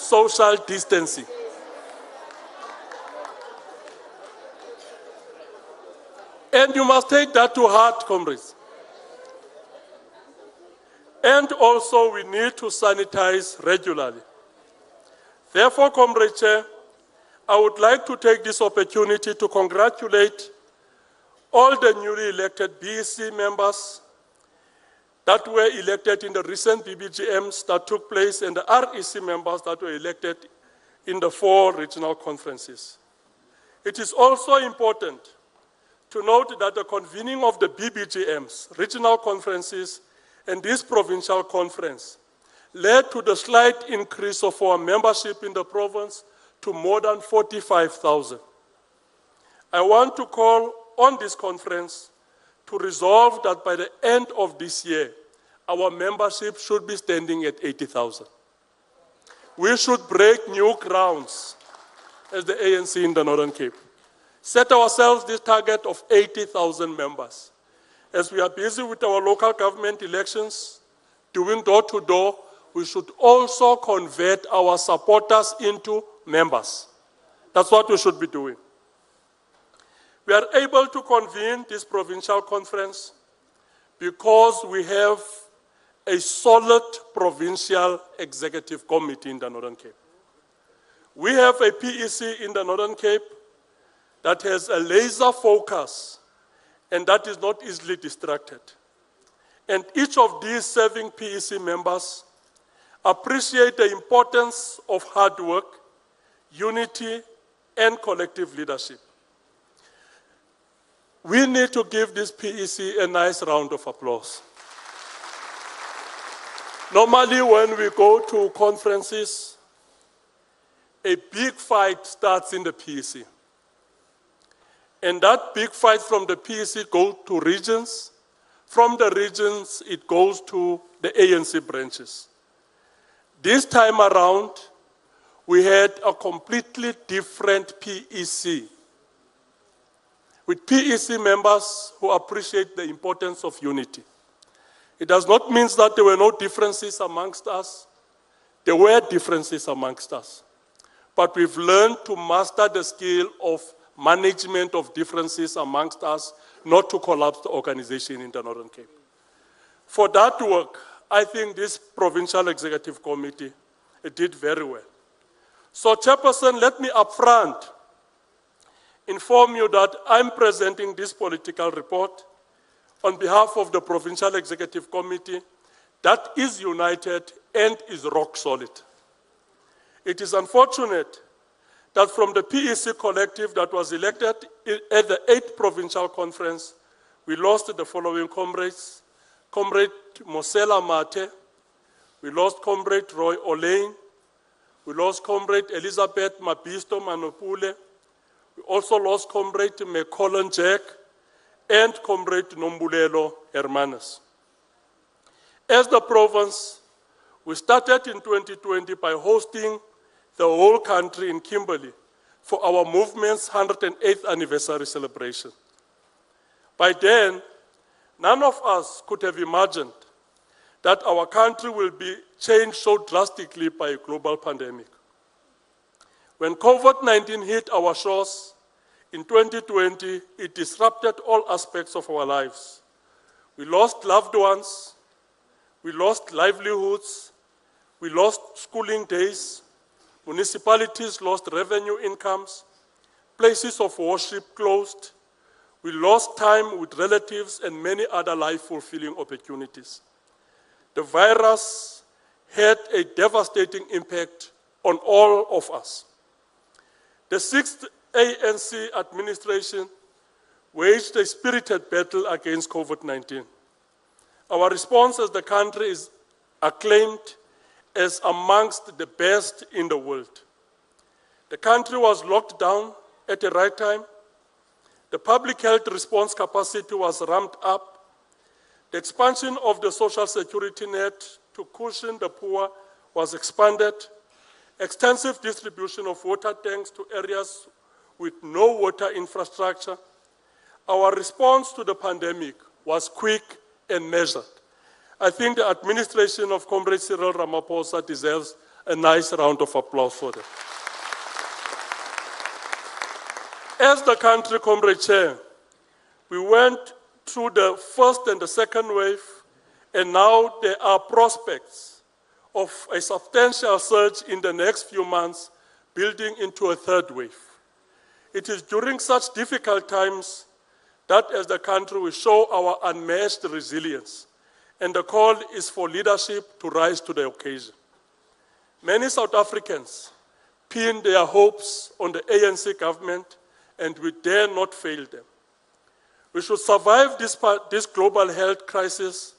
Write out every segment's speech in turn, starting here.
social distancing. And you must take that to heart, comrades. And also, we need to sanitize regularly. Therefore, Comrade Chair, I would like to take this opportunity to congratulate all the newly elected BEC members that were elected in the recent BBGMs that took place and the REC members that were elected in the 4 regional conferences. It is also important to note that the convening of the BBGMs, regional conferences, and this provincial conference led to the slight increase of our membership in the province to more than 45,000. I want to call on this conference to resolve that by the end of this year, our membership should be standing at 80,000. We should break new grounds as the ANC in the Northern Cape. Set ourselves this target of 80,000 members. As we are busy with our local government elections, doing door-to-door, we should also convert our supporters into members. That's what we should be doing. We are able to convene this provincial conference because we have a solid provincial executive committee in the Northern Cape. We have a PEC in the Northern Cape that has a laser focus and that is not easily distracted. And each of these serving PEC members appreciate the importance of hard work, unity, and collective leadership. We need to give this PEC a nice round of applause. Normally, when we go to conferences, a big fight starts in the PEC. And that big fight from the PEC goes to regions. From the regions, it goes to the ANC branches. This time around, we had a completely different PEC, with PEC members who appreciate the importance of unity. It does not mean that there were no differences amongst us. There were differences amongst us. But we've learned to master the skill of management of differences amongst us, not to collapse the organization in the Northern Cape. For that work, I think this Provincial Executive Committee did very well. So, Chairperson, let me upfront inform you that I'm presenting this political report on behalf of the Provincial Executive Committee that is united and is rock solid. It is unfortunate that from the PEC collective that was elected at the 8th Provincial Conference, we lost the following comrades: Comrade Mosela Mate, we lost Comrade Roy Olaine, we lost Comrade Elizabeth Mabisto Manopule, we also lost Comrade McCollum Jack, and Comrade Nombulelo Hermanas. As the province, we started in 2020 by hosting the whole country in Kimberley for our movement's 108th anniversary celebration. By then, none of us could have imagined that our country will be changed so drastically by a global pandemic. When COVID-19 hit our shores in 2020, it disrupted all aspects of our lives. We lost loved ones, we lost livelihoods, we lost schooling days, municipalities lost revenue incomes, places of worship closed, we lost time with relatives and many other life-fulfilling opportunities. The virus had a devastating impact on all of us. The 6th ANC administration waged a spirited battle against COVID-19. Our response as the country is acclaimed as amongst the best in the world. The country was locked down at the right time. The public health response capacity was ramped up. The expansion of the social security net to cushion the poor was expanded. Extensive distribution of water tanks to areas with no water infrastructure. Our response to the pandemic was quick and measured. I think the administration of Comrade Cyril Ramaphosa deserves a nice round of applause for them. As the country, Comrade Chair, we went through the first and the second wave, and now there are prospects of a substantial surge in the next few months, building into a third wave. It is during such difficult times that as the country we show our unmatched resilience, and the call is for leadership to rise to the occasion. Many South Africans pin their hopes on the ANC government, and we dare not fail them. We should survive this global health crisis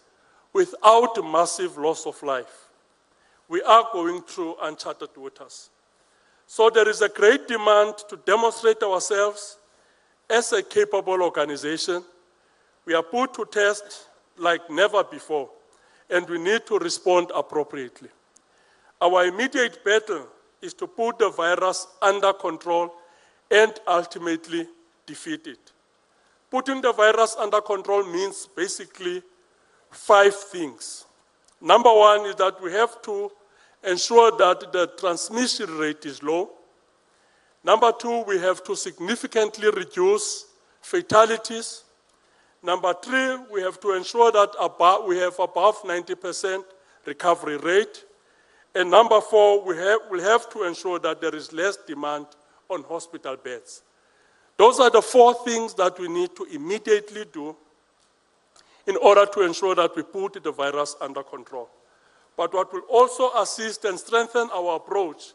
without massive loss of life. We are going through uncharted waters. So there is a great demand to demonstrate ourselves as a capable organization. We are put to test like never before, and we need to respond appropriately. Our immediate battle is to put the virus under control and ultimately defeat it. Putting the virus under control means basically 5 things. Number 1 is that we have to ensure that the transmission rate is low. Number 2, we have to significantly reduce fatalities. Number 3, we have to ensure that we have above 90% recovery rate. And number 4, we'll have to ensure that there is less demand on hospital beds. Those are the 4 things that we need to immediately do in order to ensure that we put the virus under control. But what will also assist and strengthen our approach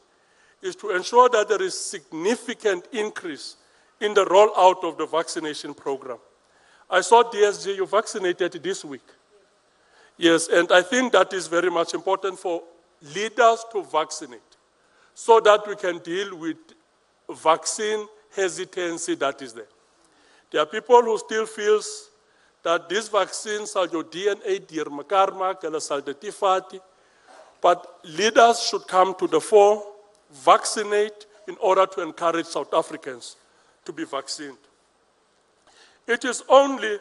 is to ensure that there is significant increase in the rollout of the vaccination program. I saw DSG, you vaccinated this week. Yes, and I think that is very much important for leaders to vaccinate so that we can deal with vaccine hesitancy that is there. There are people who still feel that these vaccines are your DNA, dear Makarma, but leaders should come to the fore, vaccinate in order to encourage South Africans to be vaccinated. It is only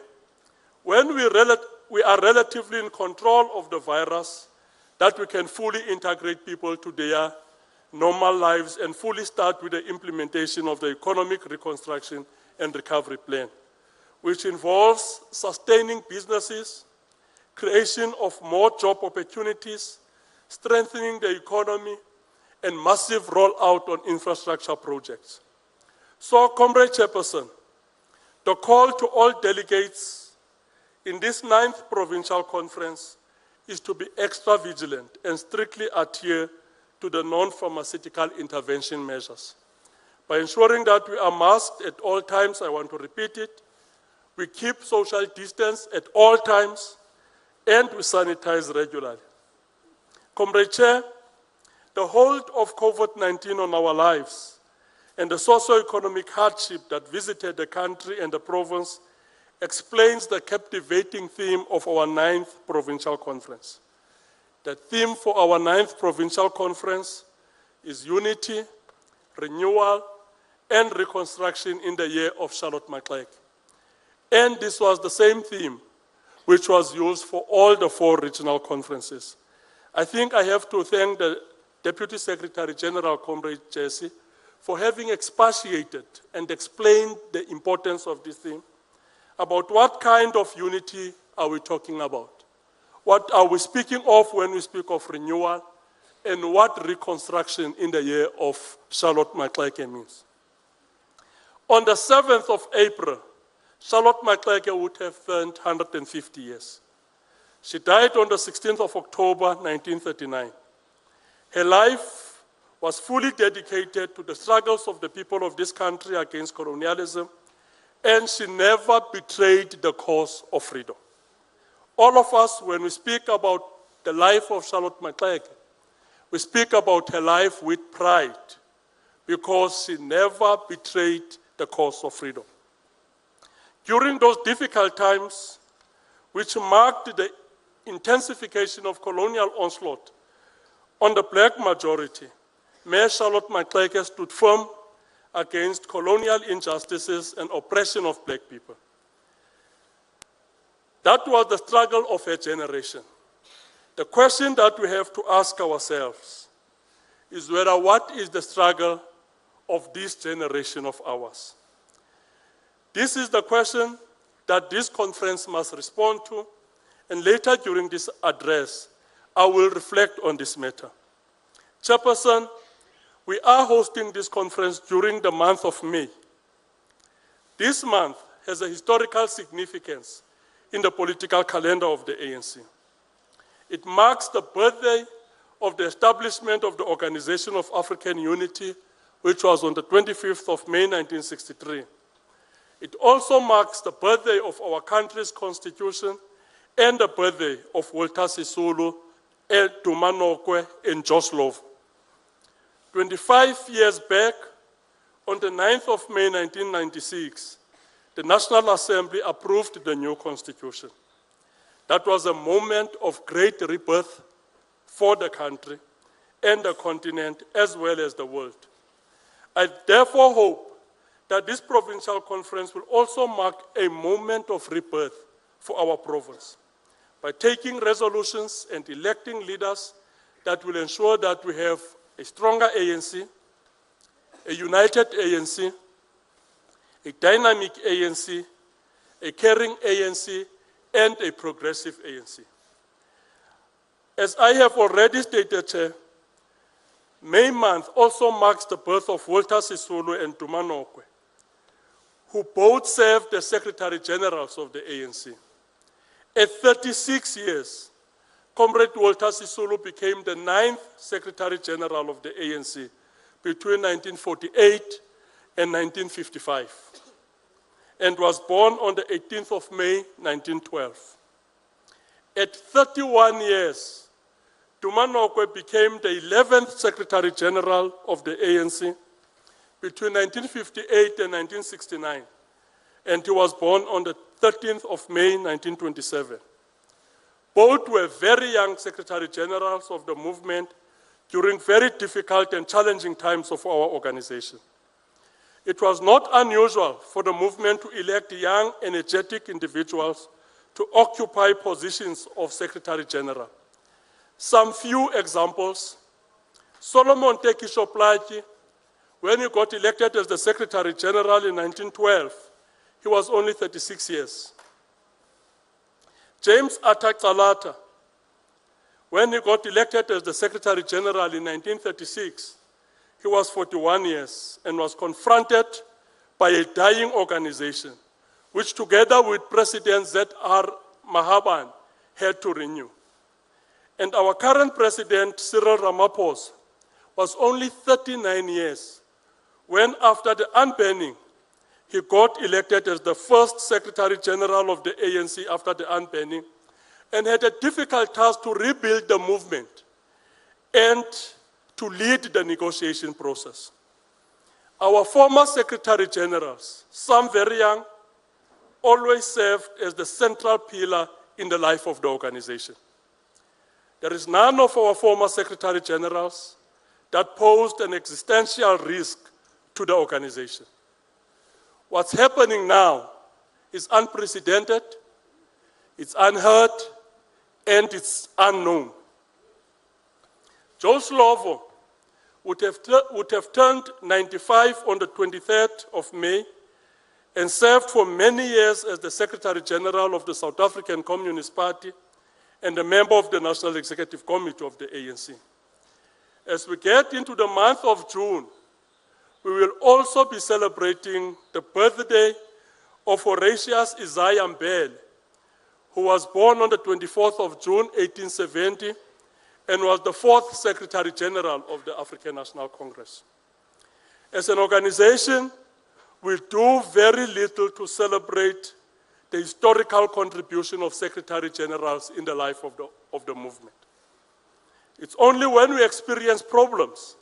when we are relatively in control of the virus that we can fully integrate people to their normal lives and fully start with the implementation of the economic reconstruction and recovery plan, which involves sustaining businesses, creation of more job opportunities, strengthening the economy, and massive rollout on infrastructure projects. So, Comrade Chairperson, the call to all delegates in this 9th Provincial Conference is to be extra vigilant and strictly adhere to the non-pharmaceutical intervention measures. By ensuring that we are masked at all times, I want to repeat it, we keep social distance at all times, and we sanitize regularly. Comrade Chair, the hold of COVID-19 on our lives and the socio-economic hardship that visited the country and the province explains the captivating theme of our 9th Provincial Conference. The theme for our 9th Provincial Conference is unity, renewal, and reconstruction in the year of Charlotte Maxeke. And this was the same theme which was used for all the 4 regional conferences. I think I have to thank the Deputy Secretary General, Comrade Jesse, for having expatiated and explained the importance of this theme, about what kind of unity are we talking about. What are we speaking of when we speak of renewal, and what reconstruction in the year of Charlotte Maxeke means. On the 7th of April, Charlotte Maxeke would have turned 150 years. She died on the 16th of October, 1939. Her life was fully dedicated to the struggles of the people of this country against colonialism, and she never betrayed the cause of freedom. All of us, when we speak about the life of Charlotte Maxeke, we speak about her life with pride because she never betrayed the cause of freedom. During those difficult times, which marked the intensification of colonial onslaught on the black majority, Mayor Charlotte Maxeke stood firm against colonial injustices and oppression of black people. That was the struggle of her generation. The question that we have to ask ourselves is whether what is the struggle of this generation of ours? This is the question that this conference must respond to, and later during this address, I will reflect on this matter. Chairperson, we are hosting this conference during the month of May. This month has a historical significance in the political calendar of the ANC. It marks the birthday of the establishment of the Organization of African Unity, which was on the 25th of May, 1963. It also marks the birthday of our country's constitution and the birthday of Walter Sisulu, Tumanokwe, and Josh Love. 25 years back, on the 9th of May 1996, the National Assembly approved the new constitution. That was a moment of great rebirth for the country and the continent as well as the world. I therefore hope that this provincial conference will also mark a moment of rebirth for our province by taking resolutions and electing leaders that will ensure that we have a stronger ANC, a united ANC, a dynamic ANC, a caring ANC, and a progressive ANC. As I have already stated, Chair, May month also marks the birth of Walter Sisulu and Tumanokwe, who both served as Secretary Generals of the ANC. At 36 years, Comrade Walter Sisulu became the 9th Secretary General of the ANC between 1948 and 1955, and was born on the 18th of May, 1912. At 31 years, Tumanokwe became the 11th Secretary General of the ANC between 1958 and 1969, and he was born on the 13th of May, 1927. Both were very young Secretary Generals of the movement during very difficult and challenging times of our organization. It was not unusual for the movement to elect young, energetic individuals to occupy positions of Secretary General. Some few examples: Solomon Tekisho Plaki, when he got elected as the Secretary General in 1912, he was only 36 years. James Atak-Talata, when he got elected as the Secretary General in 1936, he was 41 years and was confronted by a dying organization, which together with President Z.R. Mahaban had to renew. And our current President, Cyril Ramaphosa, was only 39 years when, after the unbanning, he got elected as the first Secretary General of the ANC after the unbanning, and had a difficult task to rebuild the movement and to lead the negotiation process. Our former Secretary Generals, some very young, always served as the central pillar in the life of the organization. There is none of our former Secretary Generals that posed an existential risk to the organization. What's happening now is unprecedented, it's unheard, and it's unknown. Joe Slovo would have turned 95 on the 23rd of May and served for many years as the Secretary General of the South African Communist Party and a member of the National Executive Committee of the ANC. As we get into the month of June, we will also be celebrating the birthday of Horatius Isaiah Mbele, who was born on the 24th of June, 1870, and was the 4th Secretary General of the African National Congress. As an organization, we do very little to celebrate the historical contribution of Secretary Generals in the life of the movement. It's only when we experience problems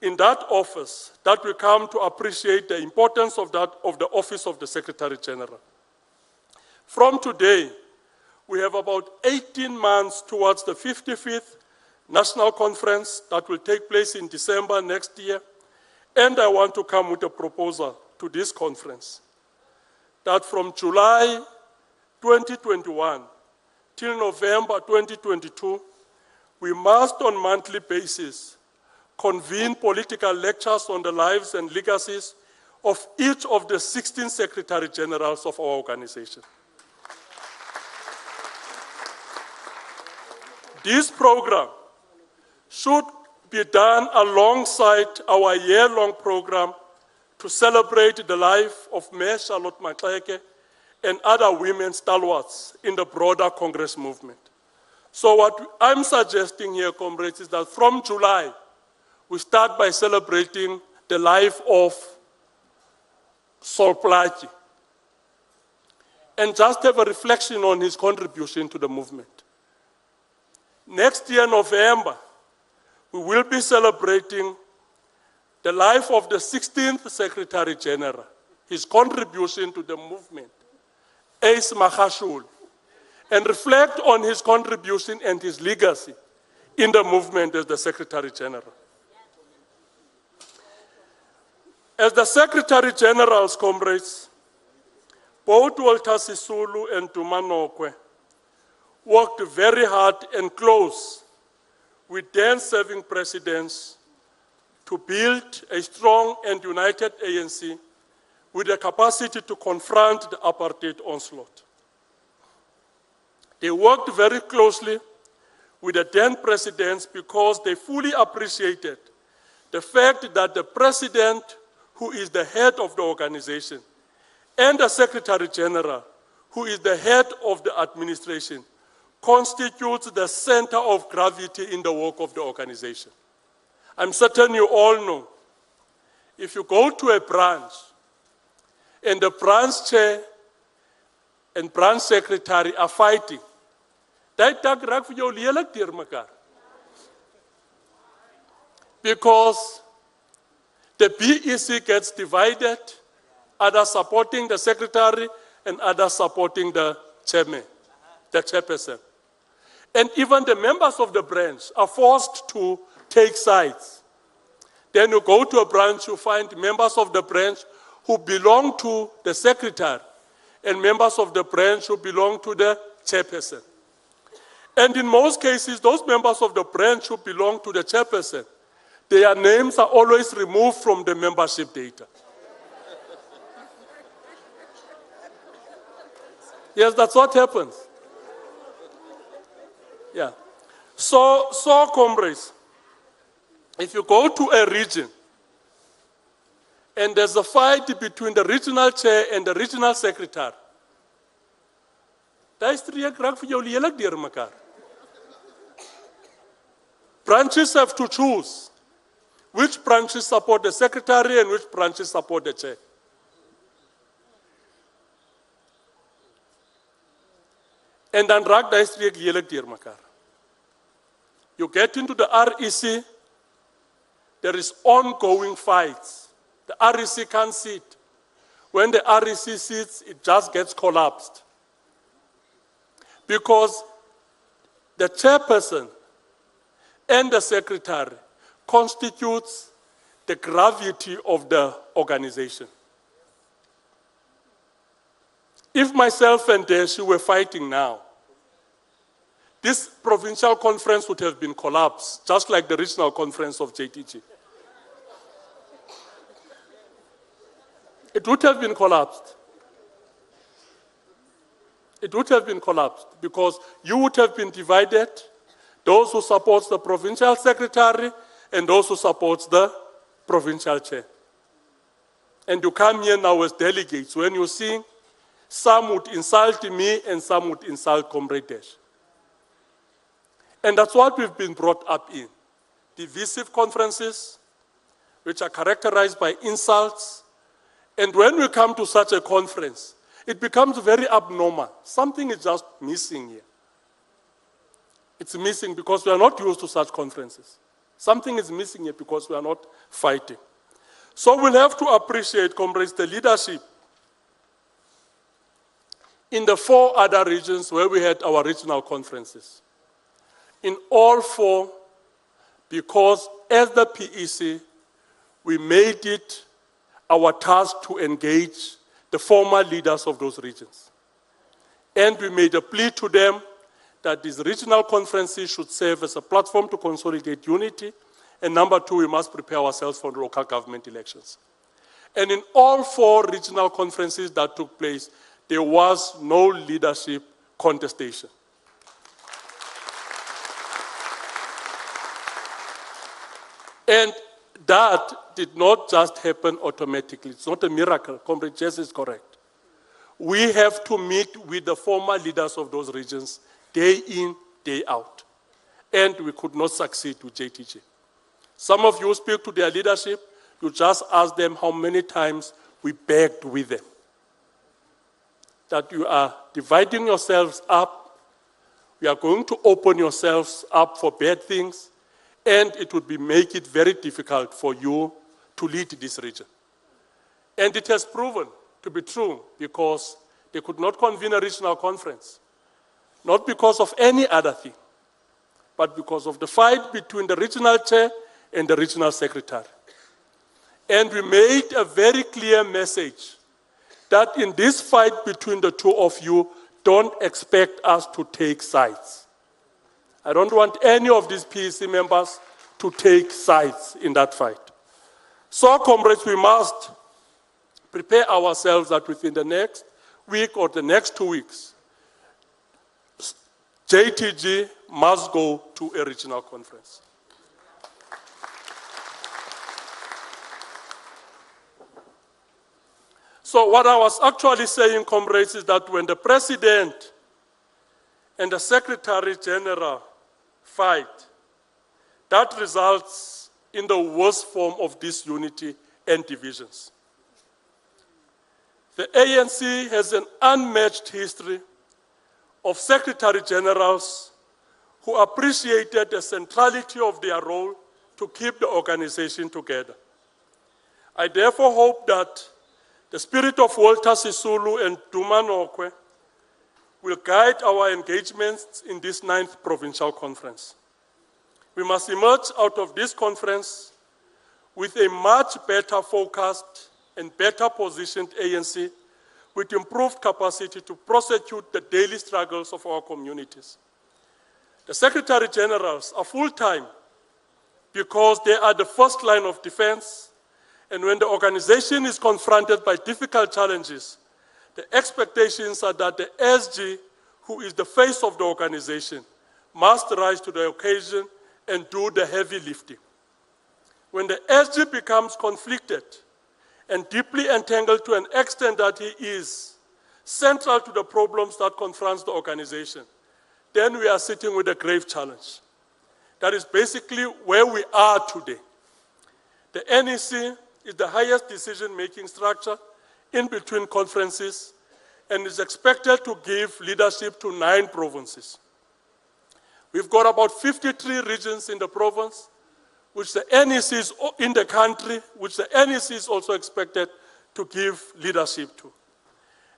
in that office that we come to appreciate the importance of the office of the Secretary General. From today, we have about 18 months towards the 55th National Conference that will take place in December next year, and I want to come with a proposal to this conference that from July 2021 till November 2022, we must on a monthly basis convene political lectures on the lives and legacies of each of the 16 Secretary Generals of our organization. This program should be done alongside our year-long program to celebrate the life of Mayor Charlotte Maxeke and other women stalwarts in the broader Congress movement. So what I'm suggesting here, comrades, is that from July, we start by celebrating the life of Sol Plaatje and just have a reflection on his contribution to the movement. Next year, November, we will be celebrating the life of the 16th Secretary General, his contribution to the movement, Ace Magashule, and reflect on his contribution and his legacy in the movement as the Secretary General. As the Secretary General's comrades, both Walter Sisulu and Duma Nokwe worked very hard and close with then-serving presidents to build a strong and united ANC with the capacity to confront the apartheid onslaught. They worked very closely with the then presidents because they fully appreciated the fact that the president, who is the head of the organization, and the Secretary General, who is the head of the administration, constitutes the center of gravity in the work of the organization. I'm certain you all know, if you go to a branch and the branch chair and branch secretary are fighting, because the BEC gets divided, others supporting the secretary and others supporting the chairman, the chairperson. And even the members of the branch are forced to take sides. Then you go to a branch, you find members of the branch who belong to the secretary and members of the branch who belong to the chairperson. And in most cases, those members of the branch who belong to the chairperson, their names are always removed from the membership data. Yes, that's what happens. Yeah. So comrades, if you go to a region and there's a fight between the regional chair and the regional secretary, branches have to choose which branches support the secretary and which branches support the chair. And then you get into the REC, there is ongoing fights. The REC can't sit. When the REC sits, it just gets collapsed. Because the chairperson and the secretary constitutes the gravity of the organization. If myself and Deshi were fighting now, this provincial conference would have been collapsed, just like the regional conference of JTG. It would have been collapsed. It would have been collapsed because you would have been divided, those who support the provincial secretary and those who support the provincial chair. And you come here now as delegates. When you sing, some would insult me and some would insult Comrade Dash. And that's what we've been brought up in. Divisive conferences, which are characterized by insults. And when we come to such a conference, it becomes very abnormal. Something is just missing here. It's missing because we are not used to such conferences. Something is missing here because we are not fighting. So we'll have to appreciate, comrades, the leadership in the 4 other regions where we had our regional conferences. In all 4, because as the PEC, we made it our task to engage the former leaders of those regions. And we made a plea to them that these regional conferences should serve as a platform to consolidate unity And number two, we must prepare ourselves for local government elections. And in all 4 regional conferences that took place, there was no leadership contestation. And that did not just happen automatically. It's not a miracle. Comrade Jess is correct. We have to meet with the former leaders of those regions day in, day out. And we could not succeed with JTG. Some of you speak to their leadership, you just ask them how many times we begged with them. That you are dividing yourselves up, you are going to open yourselves up for bad things, and it would make it very difficult for you to lead this region. And it has proven to be true because they could not convene a regional conference. Not because of any other thing, but because of the fight between the regional chair and the regional secretary. And we made a very clear message that in this fight between the two of you, don't expect us to take sides. I don't want any of these PEC members to take sides in that fight. So, comrades, we must prepare ourselves that within the next week or the next 2 weeks, JTG must go to a regional conference. So what I was actually saying, comrades, is that when the President and the Secretary General fight, that results in the worst form of disunity and divisions. The ANC has an unmatched history of Secretary Generals who appreciated the centrality of their role to keep the organization together. I therefore hope that the spirit of Walter Sisulu and Duma Nokwe will guide our engagements in this 9th Provincial Conference. We must emerge out of this conference with a much better focused and better positioned ANC with improved capacity to prosecute the daily struggles of our communities. The Secretary Generals are full-time because they are the first line of defense, and when the organization is confronted by difficult challenges, the expectations are that the SG, who is the face of the organization, must rise to the occasion and do the heavy lifting. When the SG becomes conflicted and deeply entangled to an extent that he is central to the problems that confronts the organization, then we are sitting with a grave challenge. That is basically where we are today. The NEC is the highest decision-making structure in between conferences and is expected to give leadership to 9 provinces. We've got about 53 regions in the province, which the NEC is in the country, which the NEC is also expected to give leadership to.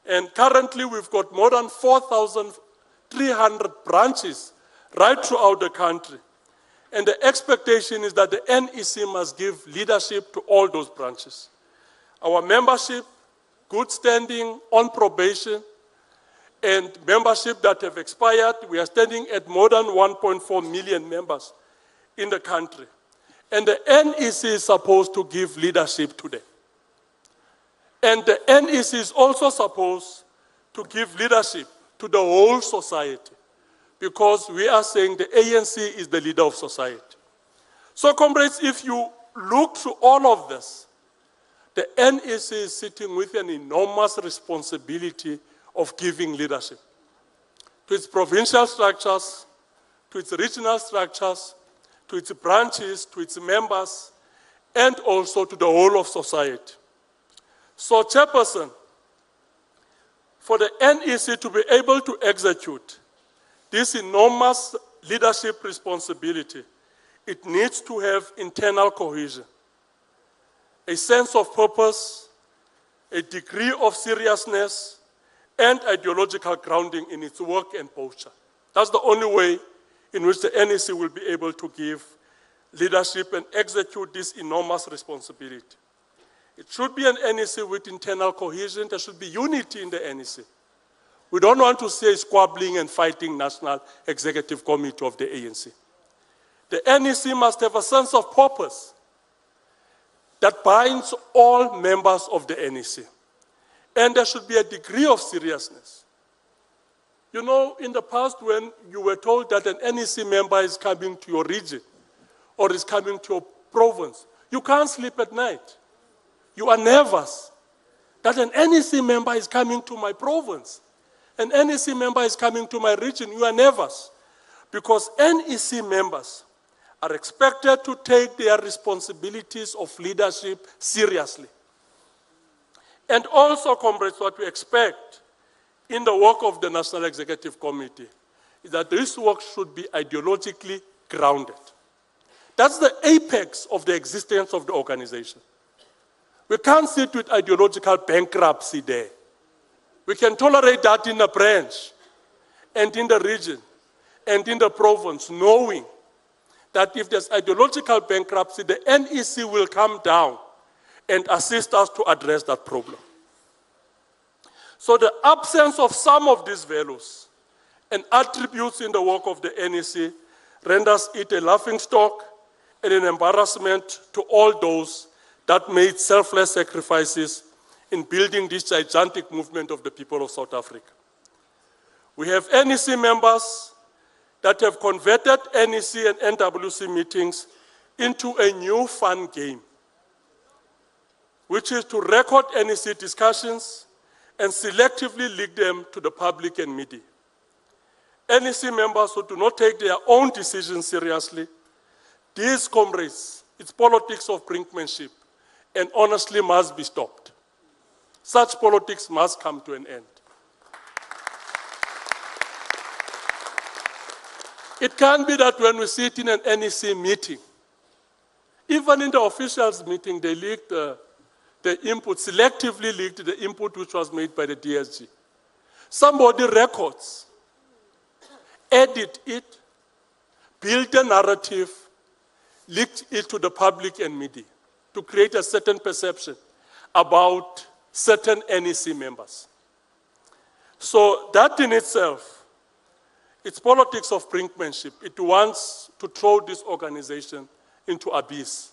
And currently we've got more than 4,300 branches right throughout the country. And the expectation is that the NEC must give leadership to all those branches. Our membership, good standing, on probation, and membership that have expired, we are standing at more than 1.4 million members in the country. And the NEC is supposed to give leadership to them. And the NEC is also supposed to give leadership to the whole society, because we are saying the ANC is the leader of society. So, comrades, if you look through all of this, the NEC is sitting with an enormous responsibility of giving leadership to its provincial structures, to its regional structures, to its branches, to its members, and also to the whole of society. So, Chairperson, for the NEC to be able to execute this enormous leadership responsibility, it needs to have internal cohesion, a sense of purpose, a degree of seriousness, and ideological grounding in its work and posture. That's the only way in which the NEC will be able to give leadership and execute this enormous responsibility. It should be an NEC with internal cohesion. There should be unity in the NEC. We don't want to see squabbling and fighting National Executive Committee of the ANC. The NEC must have a sense of purpose that binds all members of the NEC. And there should be a degree of seriousness. You know, in the past when you were told that an NEC member is coming to your region or is coming to your province, you can't sleep at night. You are nervous that an NEC member is coming to my province. An NEC member is coming to my region. You are nervous because NEC members are expected to take their responsibilities of leadership seriously. And also, comrades, what we expect in the work of the National Executive Committee is that this work should be ideologically grounded. That's the apex of the existence of the organization. We can't sit with ideological bankruptcy there. We can tolerate that in the branch and in the region and in the province, knowing that if there's ideological bankruptcy, the NEC will come down and assist us to address that problem. So the absence of some of these values and attributes in the work of the NEC renders it a laughingstock and an embarrassment to all those that made selfless sacrifices in building this gigantic movement of the people of South Africa. We have NEC members that have converted NEC and NWC meetings into a new fun game, which is to record NEC discussions and selectively leak them to the public and media. NEC members who do not take their own decisions seriously, these comrades, it's politics of brinkmanship, and honestly must be stopped. Such politics must come to an end. It can't be that when we sit in an NEC meeting, even in the officials' meeting, they leaked the input, selectively leaked the input which was made by the DSG. Somebody records, edit it, build a narrative, leaked it to the public and media to create a certain perception about certain NEC members. So that in itself, it's politics of brinkmanship. It wants to throw this organization into abyss.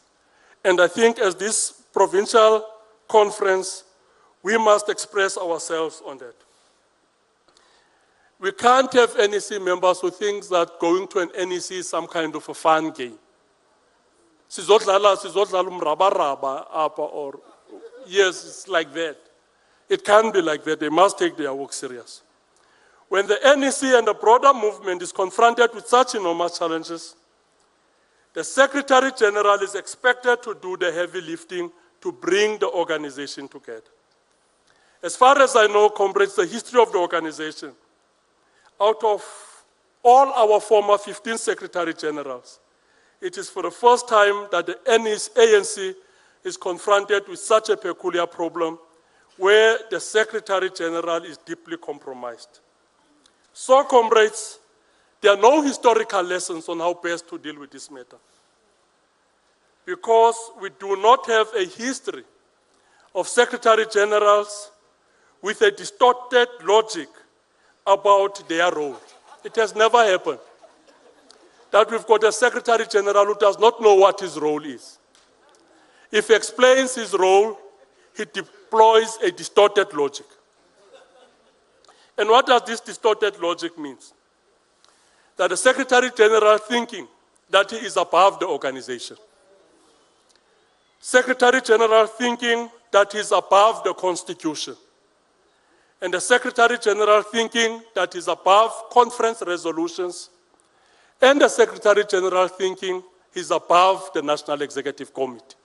And I think as this provincial conference, we must express ourselves on that. We can't have NEC members who think that going to an NEC is some kind of a fun game. Sizodlala umrabaraba apa, or yes, it's like that. It can't be like that. They must take their work serious. When the NEC and the broader movement is confronted with such enormous challenges, the Secretary General is expected to do the heavy lifting to bring the organization together. As far as I know, comrades, the history of the organization, out of all our former 15 Secretary Generals, it is for the first time that the ANC is confronted with such a peculiar problem where the Secretary General is deeply compromised. So, comrades, there are no historical lessons on how best to deal with this matter, because we do not have a history of Secretary Generals with a distorted logic about their role. It has never happened that we've got a Secretary General who does not know what his role is. If he explains his role, he deploys a distorted logic. And what does this distorted logic mean? That the Secretary General thinking that he is above the organization. Secretary General thinking that he is above the Constitution. And the Secretary General thinking that he is above conference resolutions. And the Secretary General thinking he is above the National Executive Committee.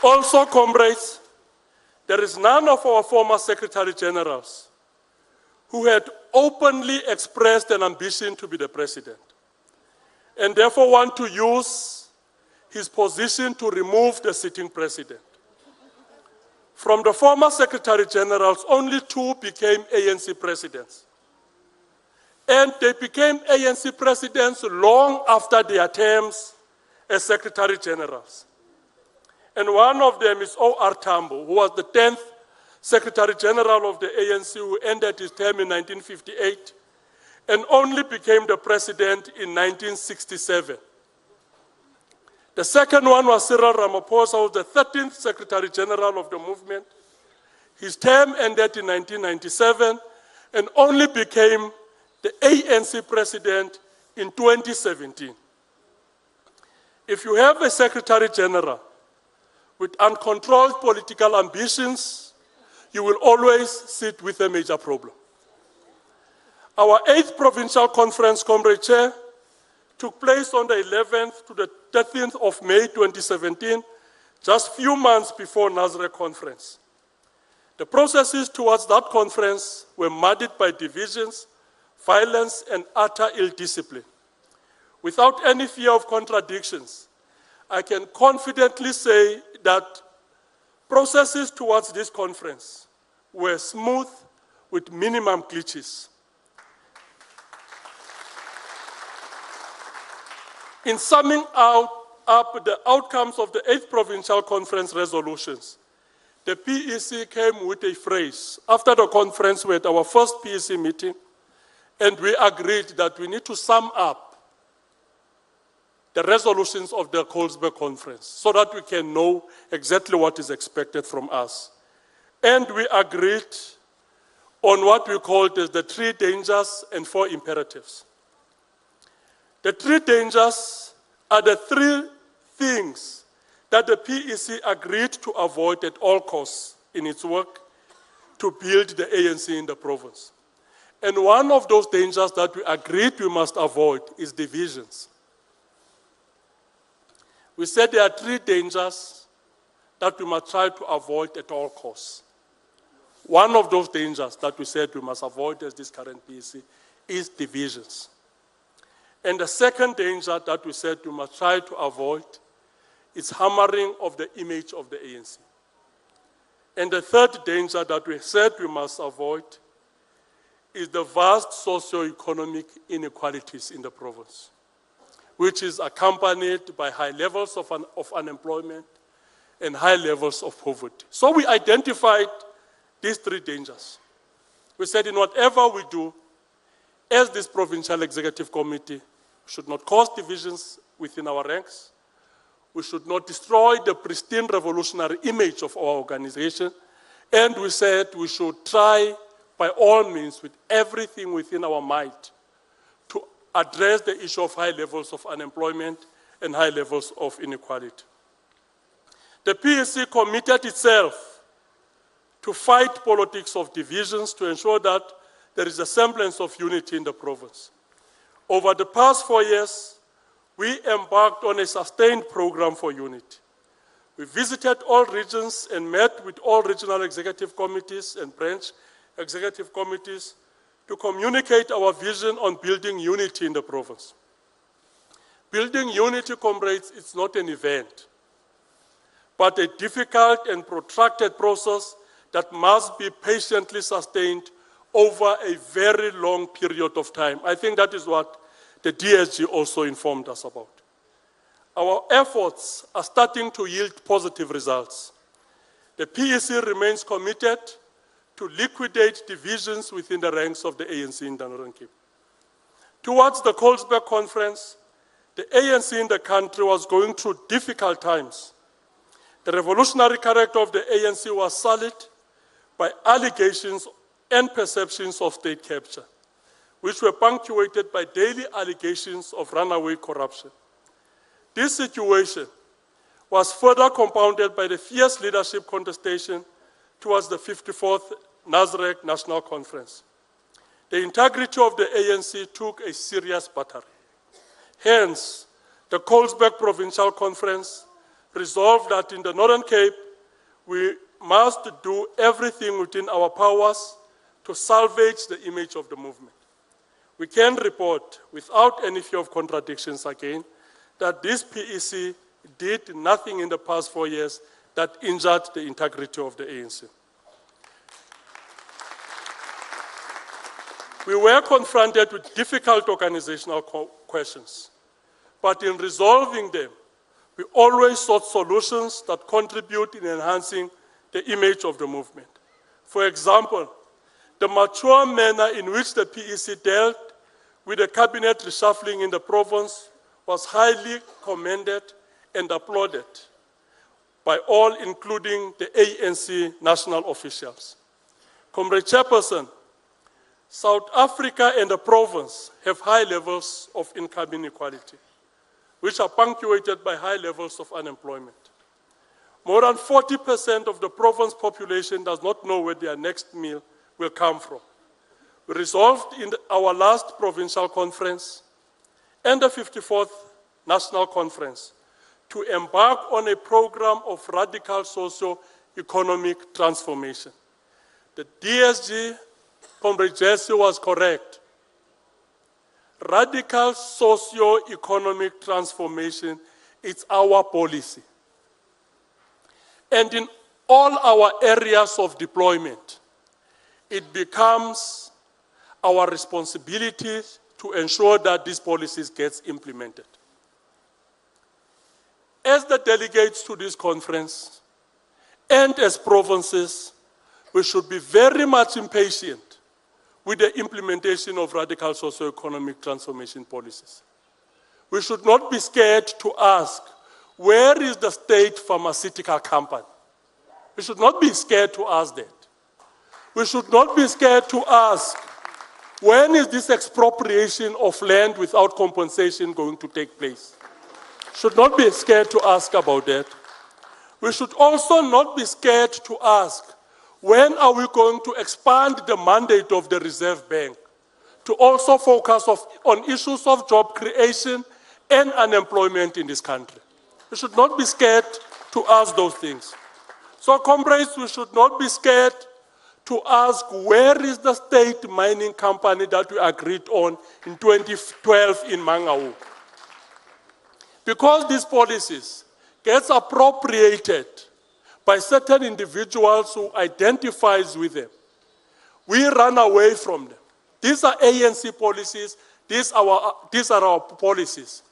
Also, comrades, there is none of our former Secretary Generals who had openly expressed an ambition to be the president, and therefore want to use his position to remove the sitting president. From the former Secretary Generals, only 2 became ANC presidents. And they became ANC presidents long after their terms as Secretary Generals. And one of them is O.R. Tambo, who was the 10th Secretary General of the ANC, who ended his term in 1958 and only became the president in 1967. The second one was Cyril Ramaphosa, who was the 13th Secretary General of the movement. His term ended in 1997 and only became the ANC president in 2017. If you have a Secretary General with uncontrolled political ambitions, you will always sit with a major problem. Our 8th Provincial Conference, Comrade Chair, took place on the 11th to the 13th of May 2017, just few months before Nazareth Conference. The processes towards that conference were muddied by divisions, violence, and utter ill-discipline. Without any fear of contradictions, I can confidently say that processes towards this conference were smooth with minimum glitches. In summing up the outcomes of the 8th Provincial Conference resolutions, the PEC came with a phrase. After the conference, we had our first PEC meeting, and we agreed that we need to sum up the resolutions of the Colesberg Conference so that we can know exactly what is expected from us. And we agreed on what we called as the 3 dangers and 4 imperatives. The 3 dangers are the 3 things that the PEC agreed to avoid at all costs in its work to build the ANC in the province. And one of those dangers that we agreed we must avoid is divisions. We said there are 3 dangers that we must try to avoid at all costs. One of those dangers that we said we must avoid as this current PEC is divisions. And the second danger that we said we must try to avoid is hammering of the image of the ANC. And the third danger that we said we must avoid is the vast socio-economic inequalities in the province, which is accompanied by high levels of unemployment and high levels of poverty. So we identified these 3 dangers. We said in whatever we do, as this Provincial Executive Committee, we should not cause divisions within our ranks. We should not destroy the pristine revolutionary image of our organization. And we said we should try by all means, with everything within our might, to address the issue of high levels of unemployment and high levels of inequality. The PEC committed itself to fight politics of divisions to ensure that there is a semblance of unity in the province. Over the past 4 years, we embarked on a sustained program for unity. We visited all regions and met with all regional executive committees and branch executive committees to communicate our vision on building unity in the province. Building unity, comrades, it's not an event, but a difficult and protracted process that must be patiently sustained over a very long period of time. I think that is what the DSG also informed us about. Our efforts are starting to yield positive results. The PEC remains committed to liquidate divisions within the ranks of the ANC in the Northern Cape. Towards the Colesberg Conference, the ANC in the country was going through difficult times. The revolutionary character of the ANC was sullied by allegations and perceptions of state capture, which were punctuated by daily allegations of runaway corruption. This situation was further compounded by the fierce leadership contestation towards the 54th Nazareth National Conference. The integrity of the ANC took a serious battering. Hence, the Colesberg Provincial Conference resolved that in the Northern Cape, we must do everything within our powers to salvage the image of the movement. We can report, without any fear of contradictions again, that this PEC did nothing in the past 4 years that injured the integrity of the ANC. We were confronted with difficult organizational questions, but in resolving them, we always sought solutions that contribute in enhancing the image of the movement. For example, the mature manner in which the PEC dealt with the cabinet reshuffling in the province was highly commended and applauded by all, including the ANC national officials. Comrade Chairperson, South Africa and the province have high levels of income inequality, which are punctuated by high levels of unemployment. More than 40% of the province population does not know where their next meal will come from. We resolved in our last provincial conference and the 54th national conference to embark on a program of radical socio-economic transformation. The DSG, Comrade Jesse, was correct. Radical socio-economic transformation is our policy. And in all our areas of deployment, it becomes our responsibility to ensure that these policies get implemented. As the delegates to this conference and as provinces, we should be very much impatient with the implementation of radical socio-economic transformation policies. We should not be scared to ask, where is the state pharmaceutical company? We should not be scared to ask that. We should not be scared to ask, when is this expropriation of land without compensation going to take place? Should not be scared to ask about that. We should also not be scared to ask, when are we going to expand the mandate of the Reserve Bank to also focus on issues of job creation and unemployment in this country? We should not be scared to ask those things. So, comrades, we should not be scared to ask, where is the state mining company that we agreed on in 2012 in Mangaung? Because these policies get appropriated by certain individuals who identifies with them, we run away from them. These are ANC policies, these are our policies.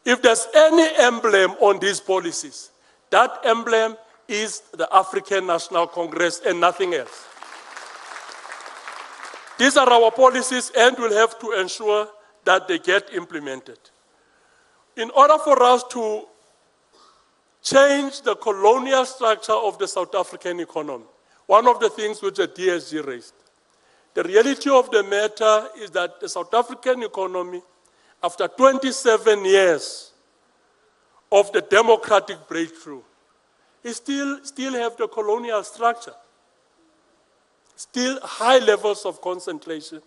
If there's any emblem on these policies, that emblem is the African National Congress and nothing else. These are our policies, and we'll have to ensure that they get implemented. In order for us to change the colonial structure of the South African economy, one of the things which the DSG raised, the reality of the matter is that the South African economy, after 27 years of the democratic breakthrough, it still have the colonial structure. Still high levels of concentration.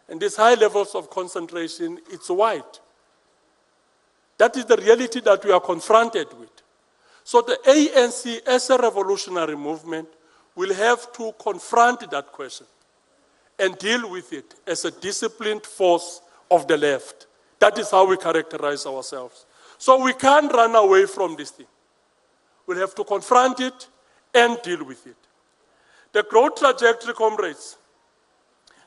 And these high levels of concentration, it's white. That is the reality that we are confronted with. So the ANC, as a revolutionary movement, will have to confront that question and deal with it as a disciplined force of the left. That is how we characterize ourselves. So we can't run away from this thing. We'll have to confront it and deal with it. The growth trajectory, comrades,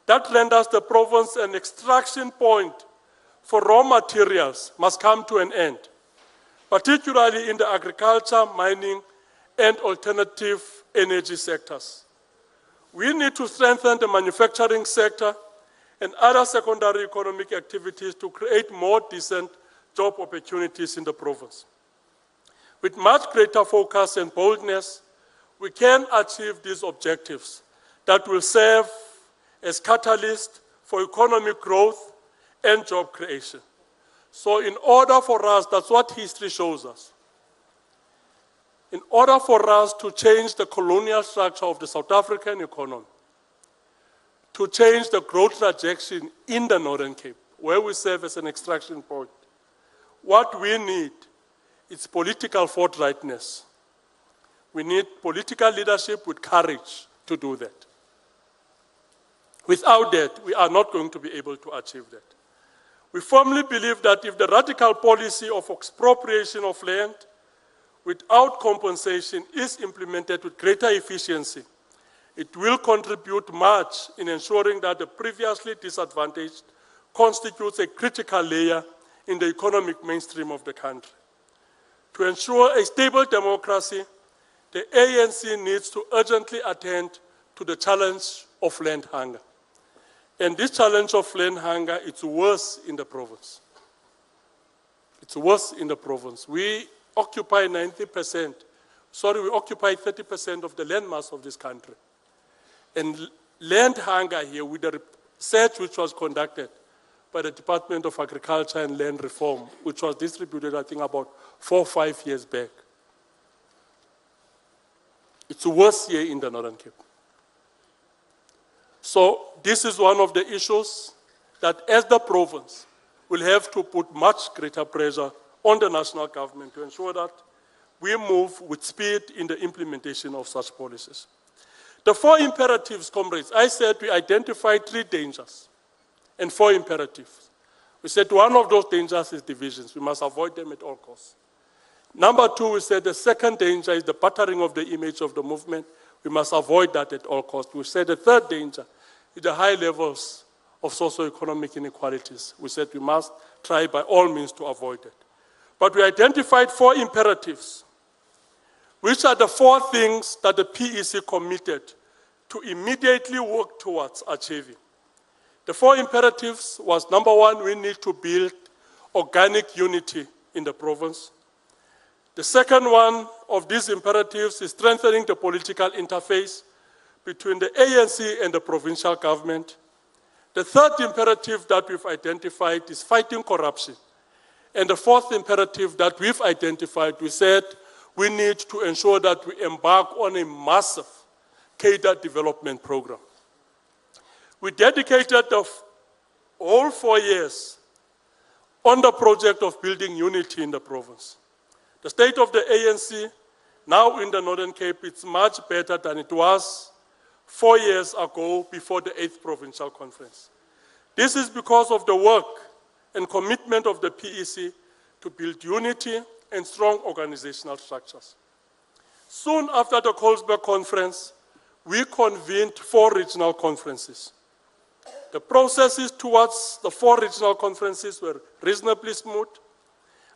that renders the province an extraction point for raw materials must come to an end, particularly in the agriculture, mining, and alternative energy sectors. We need to strengthen the manufacturing sector and other secondary economic activities to create more decent job opportunities in the province. With much greater focus and boldness, we can achieve these objectives that will serve as catalyst for economic growth and job creation. So in order for us, that's what history shows us. In order for us to change the colonial structure of the South African economy, to change the growth trajectory in the Northern Cape, where we serve as an extraction point, what we need is political forthrightness. We need political leadership with courage to do that. Without that, we are not going to be able to achieve that. We firmly believe that if the radical policy of expropriation of land without compensation is implemented with greater efficiency, it will contribute much in ensuring that the previously disadvantaged constitutes a critical layer in the economic mainstream of the country. To ensure a stable democracy, the ANC needs to urgently attend to the challenge of land hunger. And this challenge of land hunger, it's worse in the province. It's worse in the province. We occupy 90%, we occupy 30% of the landmass of this country. And land hunger here, with the research which was conducted by the Department of Agriculture and Land Reform, which was distributed, I think, about 4 or 5 years back. It's worse here in the Northern Cape. So this is one of the issues that, as the province, will have to put much greater pressure on the national government to ensure that we move with speed in the implementation of such policies. The 4 imperatives, comrades, I said we identified 3 dangers and 4 imperatives. We said one of those dangers is divisions. We must avoid them at all costs. Number 2, we said the second danger is the battering of the image of the movement. We must avoid that at all costs. We said the third danger is the high levels of socioeconomic inequalities. We said we must try by all means to avoid it. But we identified 4 imperatives, which are the 4 things that the PEC committed to immediately work towards achieving. The 4 imperatives was, number 1, we need to build organic unity in the province. The second one of these imperatives is strengthening the political interface between the ANC and the provincial government. The third imperative that we've identified is fighting corruption. And the fourth imperative that we've identified, we said we need to ensure that we embark on a massive cadre development program. We dedicated the whole 4 years on the project of building unity in the province. The state of the ANC, now in the Northern Cape, it's much better than it was 4 years ago before the 8th Provincial Conference. This is because of the work and commitment of the PEC to build unity and strong organizational structures. Soon after the Colesberg Conference, we convened 4 regional conferences. The processes towards the 4 regional conferences were reasonably smooth.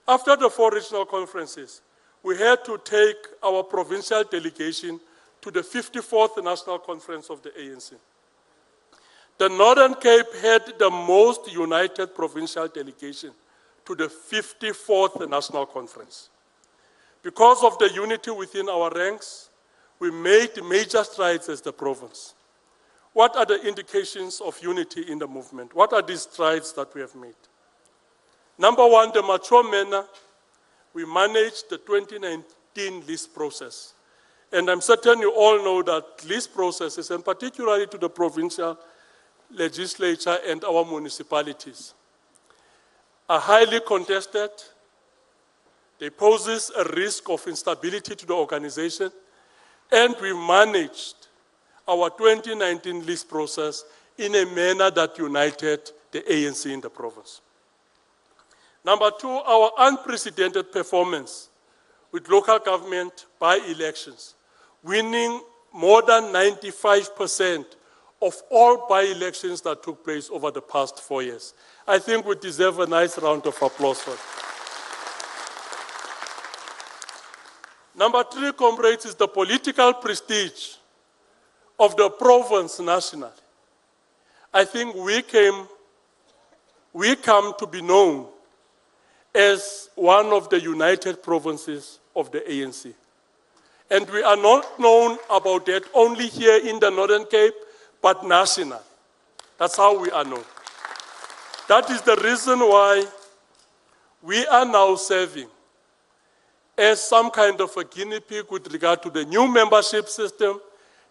After the 4 regional conferences, we had to take our provincial delegation to the 54th National Conference of the ANC. The Northern Cape had the most united provincial delegation to the 54th National Conference. Because of the unity within our ranks, we made major strides as the province. What are the indications of unity in the movement? What are these strides that we have made? Number 1, the mature manner, we managed the 2019 list process. And I'm certain you all know that list processes, and particularly to the provincial legislature and our municipalities, are highly contested. They pose a risk of instability to the organization, and we managed our 2019 list process in a manner that united the ANC in the province. Number 2, our unprecedented performance with local government by-elections, winning more than 95% of all by-elections that took place over the past 4 years. I think we deserve a nice round of applause for it. Number 3, comrades, is the political prestige of the province nationally. I think we come to be known as one of the united provinces of the ANC. And we are not known about that only here in the Northern Cape, but national. That's how we are known. That is the reason why we are now serving as some kind of a guinea pig with regard to the new membership system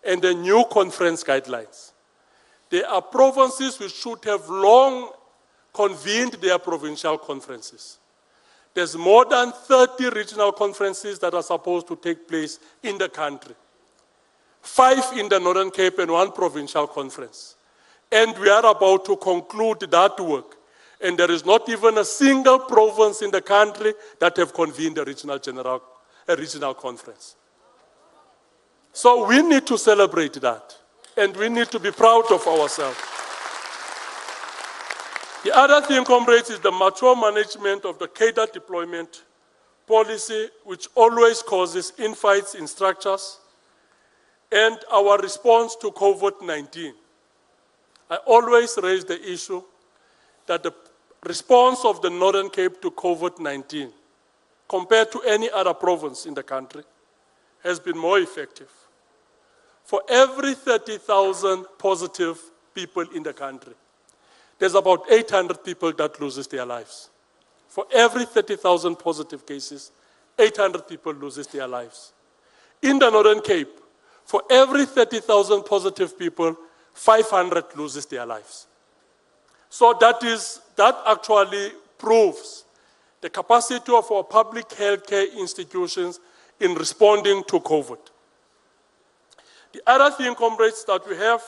and the new conference guidelines. There are provinces which should have long convened their provincial conferences. There's more than 30 regional conferences that are supposed to take place in the country. 5 in the Northern Cape and 1 provincial conference. And we are about to conclude that work. And there is not even a single province in the country that have convened a regional conference. So we need to celebrate that. And we need to be proud of ourselves. The other thing, comrades, is the mature management of the cadre deployment policy, which always causes infights in structures, and our response to COVID-19. I always raise the issue that the response of the Northern Cape to COVID-19, compared to any other province in the country, has been more effective. For every 30,000 positive people in the country, there's about 800 people that loses their lives. For every 30,000 positive cases, 800 people loses their lives. In the Northern Cape, for every 30,000 positive people, 500 loses their lives. So that actually proves the capacity of our public healthcare institutions in responding to COVID. The other thing, comrades, that we have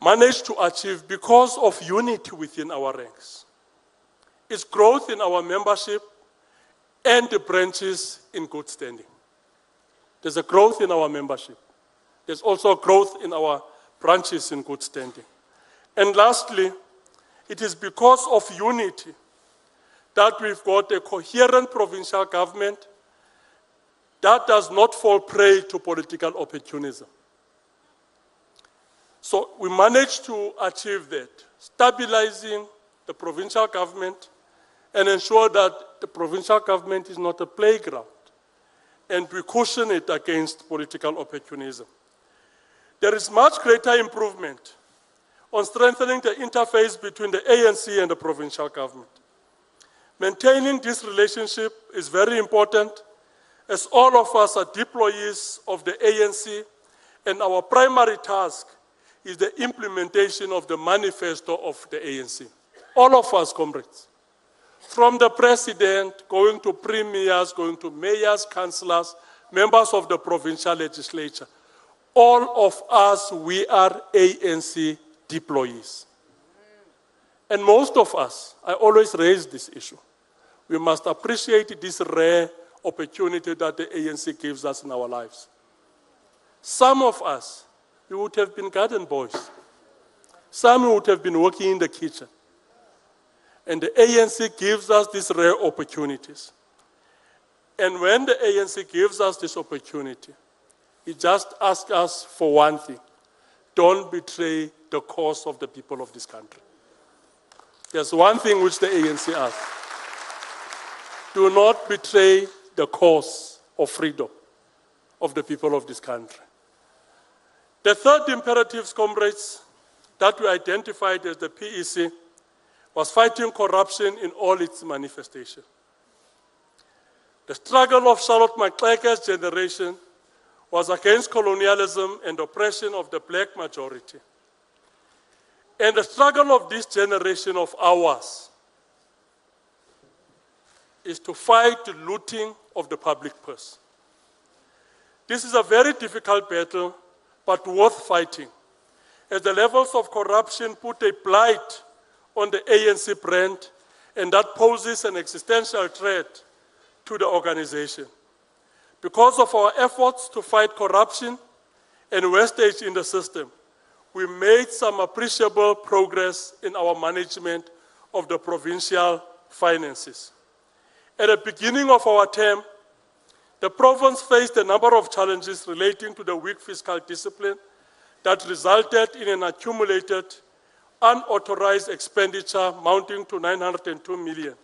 managed to achieve because of unity within our ranks is growth in our membership and the branches in good standing. There's a growth in our membership. There's also a growth in our branches in good standing. And lastly, it is because of unity that we've got a coherent provincial government that does not fall prey to political opportunism. So we managed to achieve that, stabilizing the provincial government and ensure that the provincial government is not a playground, and we cushion it against political opportunism. There is much greater improvement on strengthening the interface between the ANC and the provincial government. Maintaining this relationship is very important, as all of us are deployees of the ANC, and our primary task is the implementation of the manifesto of the ANC. All of us, comrades, from the president, going to premiers, going to mayors, councillors, members of the provincial legislature, all of us, we are ANC deployees. And most of us, I always raise this issue, we must appreciate this rare opportunity that the ANC gives us in our lives. Some of us, we would have been garden boys. Some would have been working in the kitchen. And the ANC gives us these rare opportunities. And when the ANC gives us this opportunity, it just asks us for one thing: don't betray the cause of the people of this country. There's one thing which the ANC asks: do not betray the cause of freedom of the people of this country. The third imperative, comrades, that we identified as the PEC was fighting corruption in all its manifestations. The struggle of Charlotte Maxeke's generation was against colonialism and oppression of the black majority. And the struggle of this generation of ours is to fight the looting of the public purse. This is a very difficult battle, but worth fighting, as the levels of corruption put a blight on the ANC brand, and that poses an existential threat to the organization. Because of our efforts to fight corruption and wastage in the system, we made some appreciable progress in our management of the provincial finances. At the beginning of our term, the province faced a number of challenges relating to the weak fiscal discipline that resulted in an accumulated unauthorized expenditure amounting to 902 million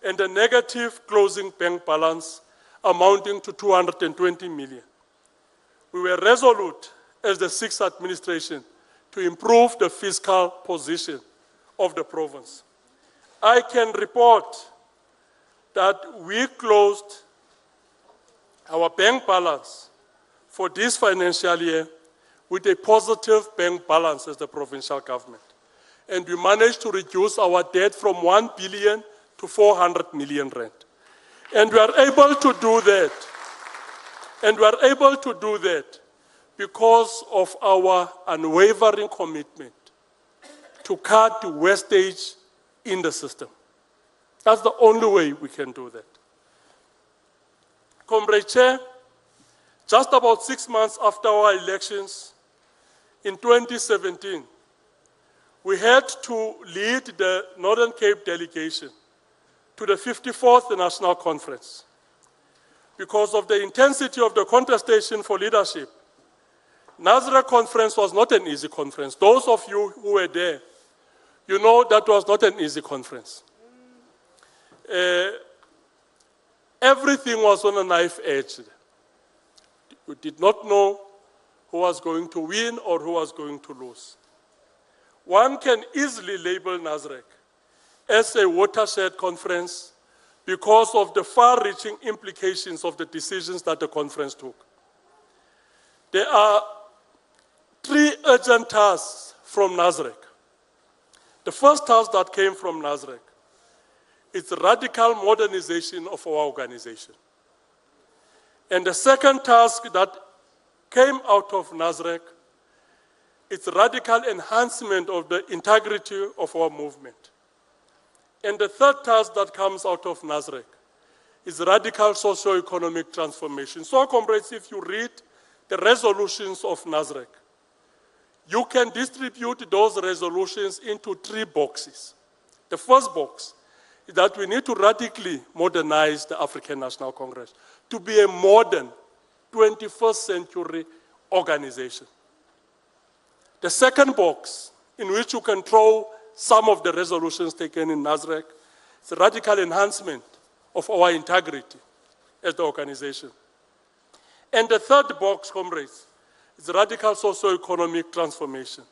and a negative closing bank balance amounting to 220 million. We were resolute as the sixth administration to improve the fiscal position of the province. I can report that we closed our bank balance for this financial year with a positive bank balance as the provincial government. And we managed to reduce our debt from 1 billion to 400 million rand. And we are able to do that. And we are able to do that because of our unwavering commitment to cut the wastage in the system. That's the only way we can do that. Comrade Chair, just about 6 months after our elections in 2017, we had to lead the Northern Cape delegation to the 54th National Conference. Because of the intensity of the contestation for leadership, Nasrec conference was not an easy conference. Those of you who were there, you know that was not an easy conference. Everything was on a knife edge. You did not know who was going to win or who was going to lose. One can easily label Nasrec as a watershed conference because of the far-reaching implications of the decisions that the conference took. There are 3 urgent tasks from Nasrec. The first task that came from Nasrec is radical modernization of our organization. And the second task that came out of Nasrec is radical enhancement of the integrity of our movement. And the third task that comes out of Nasrec is radical socio-economic transformation. So, comrades, if you read the resolutions of Nasrec, you can distribute those resolutions into 3 boxes. The first box is that we need to radically modernize the African National Congress to be a modern 21st century organization. The second box, in which you can throw some of the resolutions taken in Nasrec, is a radical enhancement of our integrity as the organization. And the third box, comrades, is radical socio-economic transformation.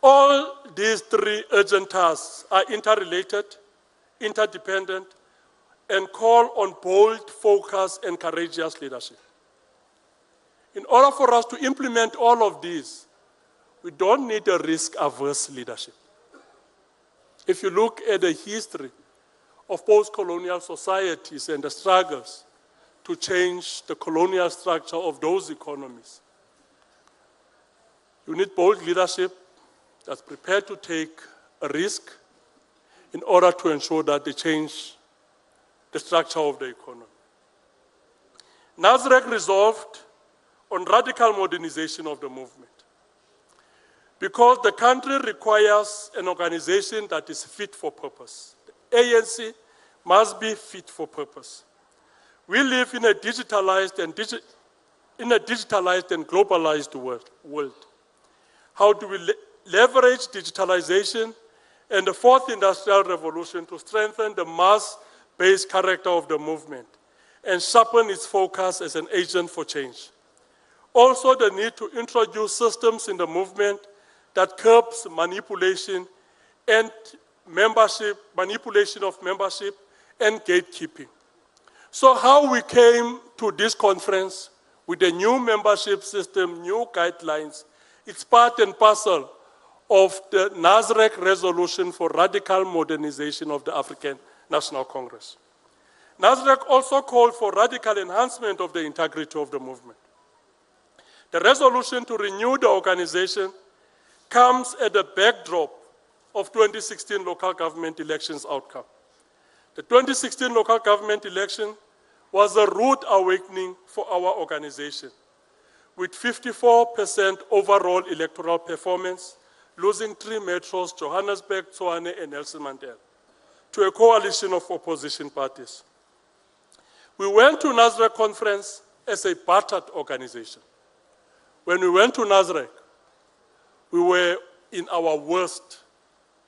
All these 3 urgent tasks are interrelated, interdependent, and call on bold, focused, and courageous leadership. In order for us to implement all of these, we don't need a risk-averse leadership. If you look at the history of post-colonial societies and the struggles to change the colonial structure of those economies, you need bold leadership that's prepared to take a risk in order to ensure that they change the structure of the economy. Nasrec resolved on radical modernization of the movement because the country requires an organization that is fit for purpose. The ANC must be fit for purpose. We live in a digitalized and globalized world. How do we leverage digitalization and the 4th industrial revolution to strengthen the mass-based character of the movement and sharpen its focus as an agent for change? Also, the need to introduce systems in the movement that curbs manipulation of membership and gatekeeping. So how we came to this conference with a new membership system, new guidelines, it's part and parcel of the Nasrec resolution for radical modernization of the African National Congress. Nasrec also called for radical enhancement of the integrity of the movement. The resolution to renew the organization comes at the backdrop of 2016 local government elections outcome. The 2016 local government election was a rude awakening for our organization, with 54% overall electoral performance, losing 3 metros, Johannesburg, Tshwane, and Nelson Mandela, to a coalition of opposition parties. We went to Nasrec conference as a battered organization. When we went to Nasrec, we were in our worst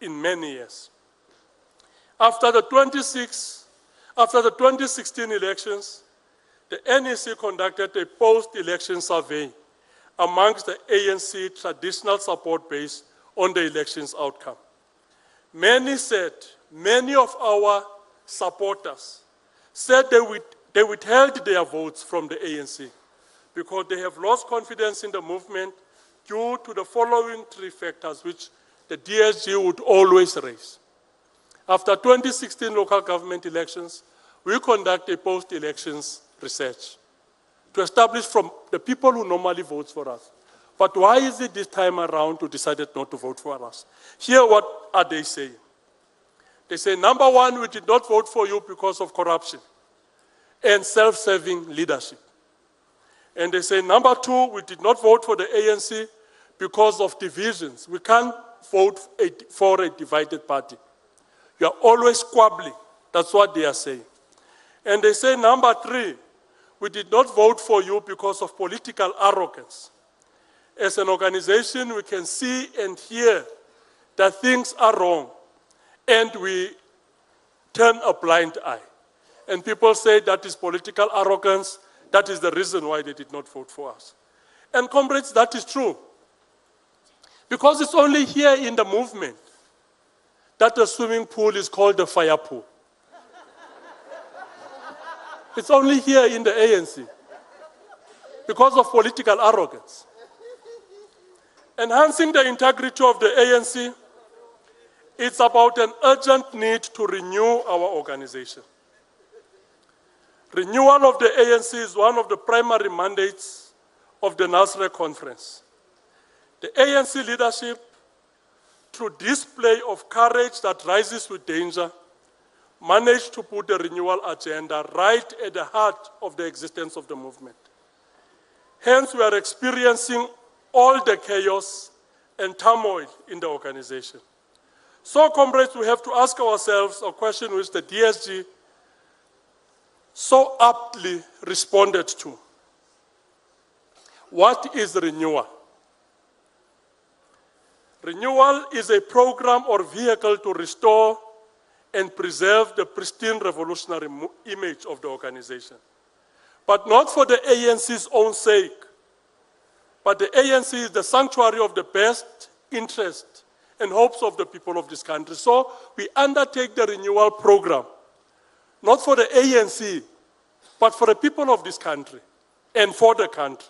in many years. After the 2016 elections, the NEC conducted a post-election survey amongst the ANC traditional support base on the elections outcome. Many of our supporters said they withheld their votes from the ANC because they have lost confidence in the movement due to the following 3 factors which the DSG would always raise. After 2016 local government elections, we conduct a post-elections research to establish from the people who normally vote for us. But why is it this time around you decided not to vote for us? Here, what are they saying? They say, number 1, we did not vote for you because of corruption and self-serving leadership. And they say, number 2, we did not vote for the ANC because of divisions. We can't vote for a divided party. You are always squabbling. That's what they are saying. And they say, number 3, we did not vote for you because of political arrogance. as an organization, we can see and hear that things are wrong, and we turn a blind eye. And people say that is political arrogance. That is the reason why they did not vote for us. And comrades, that is true. Because it's only here in the movement that the swimming pool is called the fire pool. It's only here in the ANC because of political arrogance. Enhancing the integrity of the ANC, it's about an urgent need to renew our organization. Renewal of the ANC is one of the primary mandates of the Nasrec Conference. The ANC leadership, through display of courage that rises with danger, managed to put the renewal agenda right at the heart of the existence of the movement. Hence, we are experiencing all the chaos and turmoil in the organization. So, comrades, we have to ask ourselves a question which the DSG so aptly responded to. What is renewal? Renewal is a program or vehicle to restore and preserve the pristine revolutionary image of the organization. But not for the ANC's own sake, but the ANC is the sanctuary of the best interest and hopes of the people of this country. So we undertake the renewal program, not for the ANC, but for the people of this country and for the country.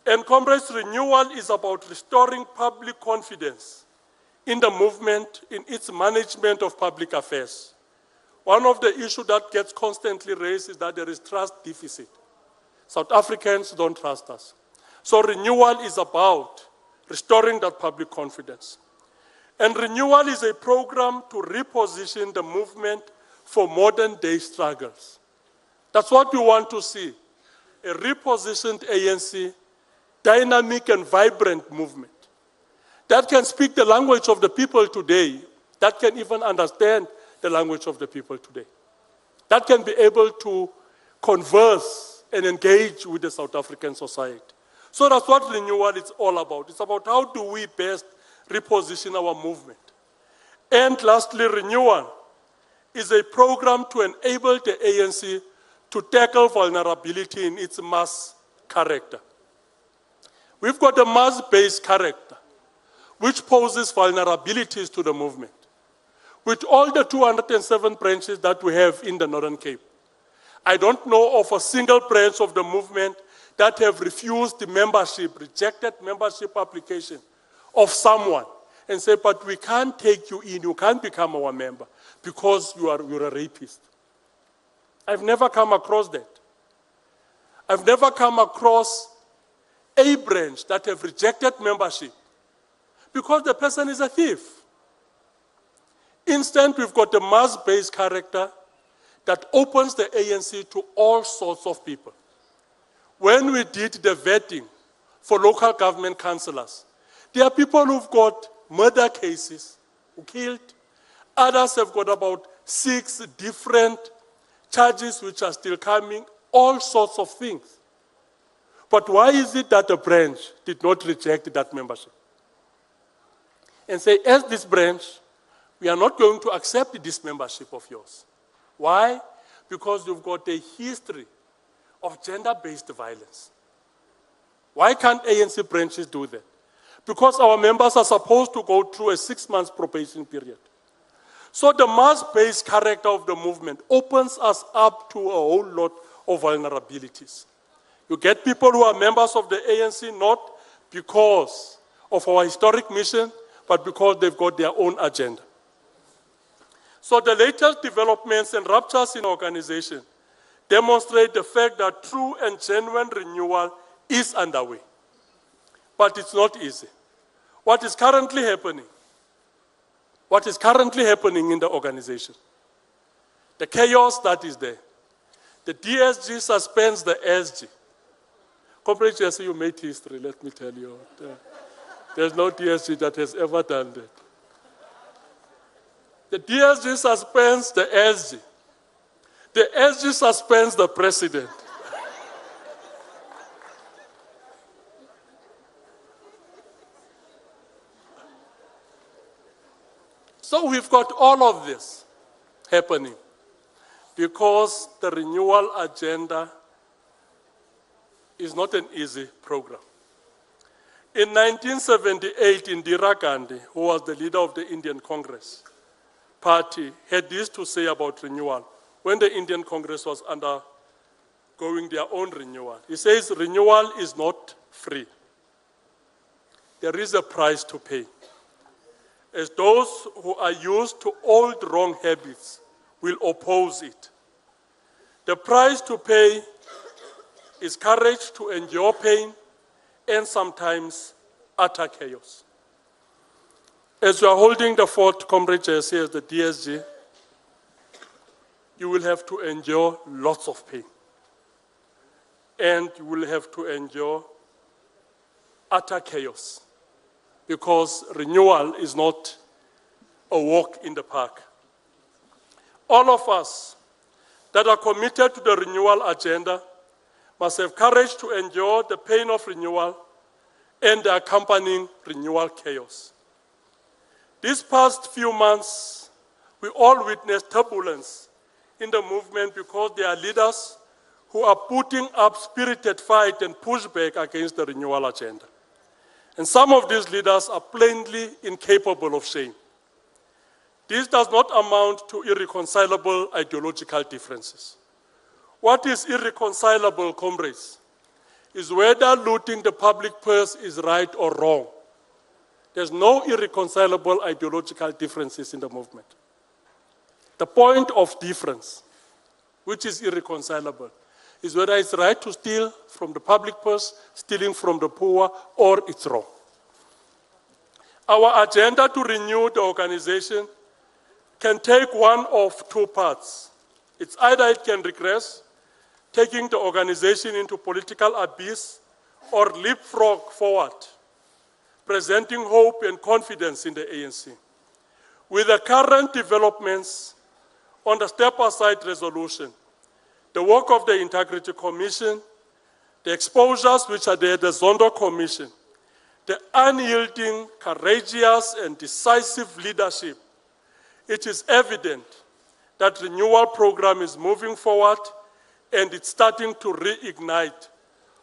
And comrades, renewal is about restoring public confidence in the movement, in its management of public affairs. One of the issues that gets constantly raised is that there is trust deficit. South Africans don't trust us. So renewal is about restoring that public confidence. And renewal is a program to reposition the movement for modern day struggles. That's what we want to see, a repositioned ANC, dynamic and vibrant movement that can speak the language of the people today, that can even understand the language of the people today, that can be able to converse and engage with the South African society. So that's what renewal is all about. It's about how do we best reposition our movement. And lastly, renewal is a program to enable the ANC to tackle vulnerability in its mass character. We've got a mass-based character which poses vulnerabilities to the movement. With all the 207 branches that we have in the Northern Cape, I don't know of a single branch of the movement that have refused the membership, rejected membership application of someone and say, but we can't take you in, you can't become our member because you're a rapist. I've never come across that. I've never come across a branch that have rejected membership because the person is a thief. Instead, we've got a mass-based character that opens the ANC to all sorts of people. When we did the vetting for local government councillors, there are people who've got murder cases, who killed. Others have got about 6 different charges which are still coming, all sorts of things. But why is it that the branch did not reject that membership? And say, as this branch, we are not going to accept this membership of yours. Why? Because you've got a history of gender-based violence. Why can't ANC branches do that? Because our members are supposed to go through a 6-month probation period. So the mass-based character of the movement opens us up to a whole lot of vulnerabilities. You get people who are members of the ANC not because of our historic mission, but because they've got their own agenda. So the latest developments and ruptures in organization demonstrate the fact that true and genuine renewal is underway. But it's not easy. What is currently happening in the organization, the chaos that is there, the DSG suspends the SG. Comrade Jesse, you made history, let me tell you. There's no DSG that has ever done that. The DSG suspends the SG. The SG suspends the president. So we've got all of this happening because the renewal agenda is not an easy program. In 1978, Indira Gandhi, who was the leader of the Indian Congress Party, had this to say about renewal when the Indian Congress was undergoing their own renewal. He says, renewal is not free. There is a price to pay. As those who are used to old wrong habits will oppose it. The price to pay is courage to endure pain and sometimes utter chaos. As you are holding the fort, Comrade Jesse, as the DSG, you will have to endure lots of pain. And you will have to endure utter chaos, because renewal is not a walk in the park. All of us that are committed to the renewal agenda must have courage to endure the pain of renewal and the accompanying renewal chaos. These past few months, we all witnessed turbulence in the movement because there are leaders who are putting up spirited fight and pushback against the renewal agenda. And some of these leaders are plainly incapable of shame. This does not amount to irreconcilable ideological differences. What is irreconcilable, comrades, is whether looting the public purse is right or wrong. There's no irreconcilable ideological differences in the movement. The point of difference, which is irreconcilable, is whether it's right to steal from the public purse, stealing from the poor, or it's wrong. Our agenda to renew the organization can take one of two paths. It's either it can regress, taking the organization into political abyss, or leapfrog forward, presenting hope and confidence in the ANC. With the current developments on the step-aside resolution, the work of the Integrity Commission, the exposures which are there, the Zondo Commission, the unyielding, courageous, and decisive leadership, it is evident that the renewal program is moving forward and it's starting to reignite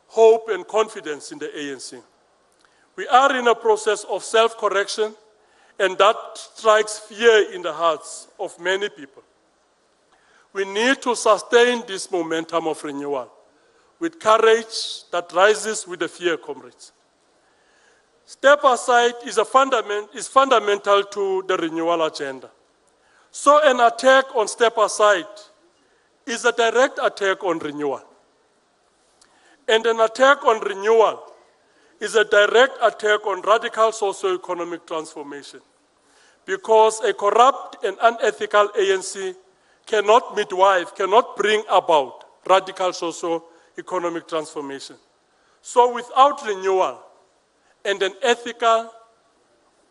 hope and confidence in the ANC. We are in a process of self-correction, and that strikes fear in the hearts of many people. We need to sustain this momentum of renewal with courage that rises with the fear, comrades. Step aside is fundamental to the renewal agenda. So an attack on step aside is a direct attack on renewal. And an attack on renewal is a direct attack on radical socio-economic transformation, because a corrupt and unethical ANC cannot midwife, cannot bring about radical socio-economic transformation. So without renewal and an ethical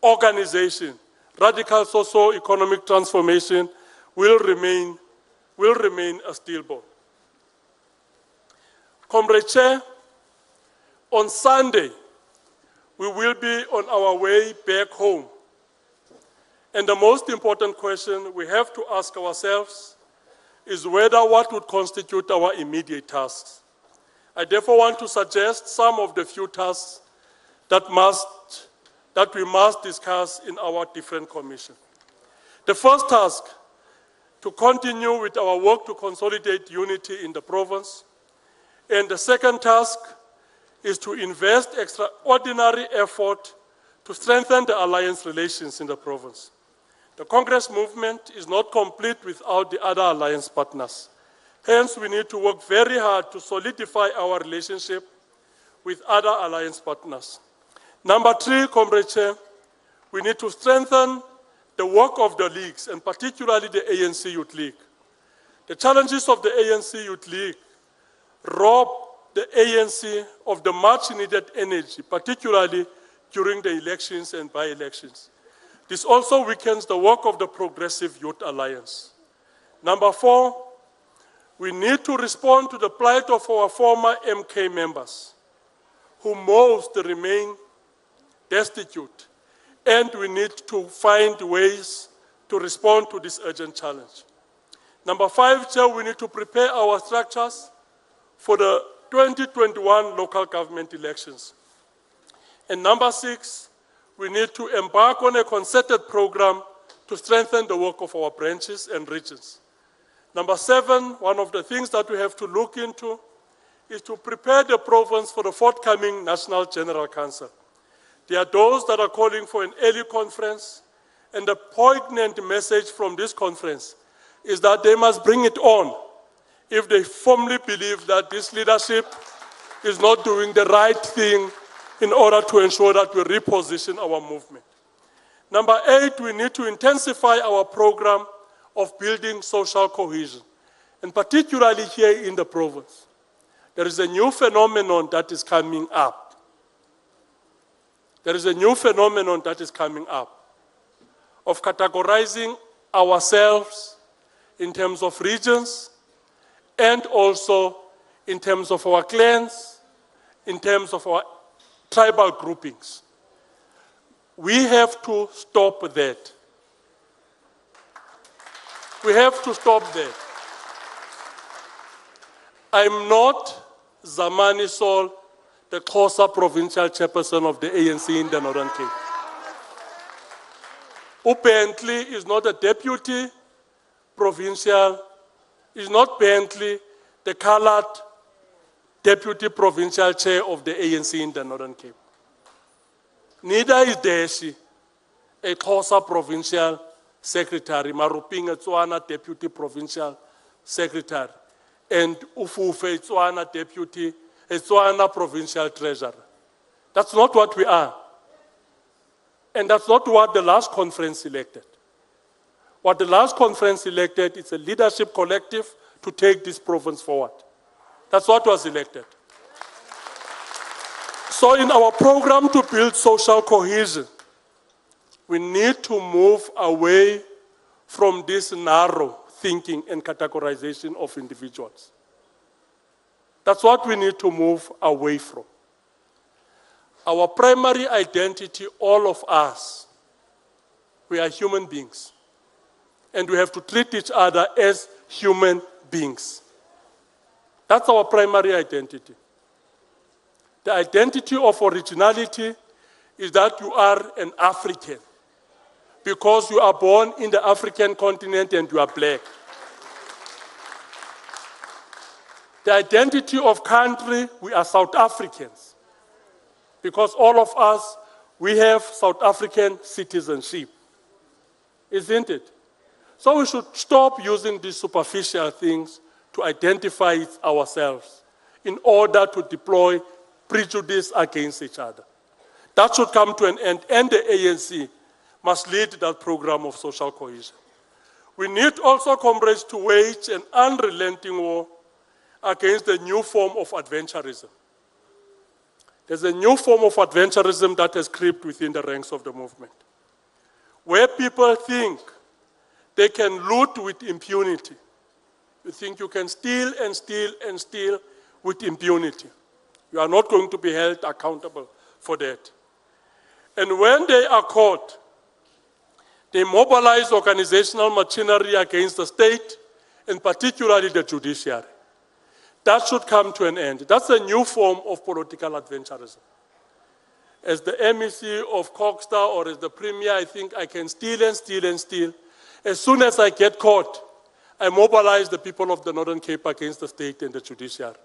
organization, radical socio-economic transformation will remain a stillborn. Comrade Chair, on Sunday, we will be on our way back home. And the most important question we have to ask ourselves is whether what would constitute our immediate tasks. I therefore want to suggest some of the few tasks that we must discuss in our different commissions. The first task, to continue with our work to consolidate unity in the province. And the second task is to invest extraordinary effort to strengthen the alliance relations in the province. The Congress movement is not complete without the other alliance partners. Hence, we need to work very hard to solidify our relationship with other alliance partners. Number three, Comrade Chair, we need to strengthen the work of the leagues, and particularly the ANC Youth League. The challenges of the ANC Youth League rob the ANC of the much needed energy, particularly during the elections and by-elections. This also weakens the work of the Progressive Youth Alliance. Number four, we need to respond to the plight of our former MK members, who most remain destitute, and we need to find ways to respond to this urgent challenge. Number 5, Chair, we need to prepare our structures for the 2021 local government elections. And number 6, we need to embark on a concerted program to strengthen the work of our branches and regions. Number 7, one of the things that we have to look into is to prepare the province for the forthcoming National General Council. There are those that are calling for an early conference, and the poignant message from this conference is that they must bring it on if they firmly believe that this leadership is not doing the right thing in order to ensure that we reposition our movement. Number 8, we need to intensify our program of building social cohesion, and particularly here in the province. There is a new phenomenon that is coming up. There is a new phenomenon that is coming up of categorizing ourselves in terms of regions and also in terms of our clans, in terms of our tribal groupings. We have to stop that. We have to stop that. I'm not Zamani Sol, the Xhosa Provincial Chairperson of the ANC in the Northern Cape. Bentley is not a deputy provincial, is not Bentley the colored deputy provincial chair of the ANC in the Northern Cape. Neither is Deshi, a Xhosa provincial secretary, Maruping Tswana deputy provincial secretary, and Ufufe Tswana deputy, Tswana provincial treasurer. That's not what we are. And that's not what the last conference elected. What the last conference elected is a leadership collective to take this province forward. That's what was elected. So in our program to build social cohesion, we need to move away from this narrow thinking and categorization of individuals. That's what we need to move away from. Our primary identity, all of us, we are human beings. And we have to treat each other as human beings. That's our primary identity. The identity of originality is that you are an African because you are born in the African continent and you are black. The identity of country, we are South Africans because all of us, we have South African citizenship, isn't it? So we should stop using these superficial things to identify ourselves in order to deploy prejudice against each other. That should come to an end, and the ANC must lead that program of social cohesion. We need also, comrades, to wage an unrelenting war against the new form of adventurism. There's a new form of adventurism that has crept within the ranks of the movement, where people think they can loot with impunity. You think you can steal and steal and steal with impunity. You are not going to be held accountable for that. And when they are caught, they mobilize organizational machinery against the state, and particularly the judiciary. That should come to an end. That's a new form of political adventurism. As the MEC of Coxstar or as the Premier, I think I can steal and steal and steal. As soon as I get caught, I mobilize the people of the Northern Cape against the state and the judiciary.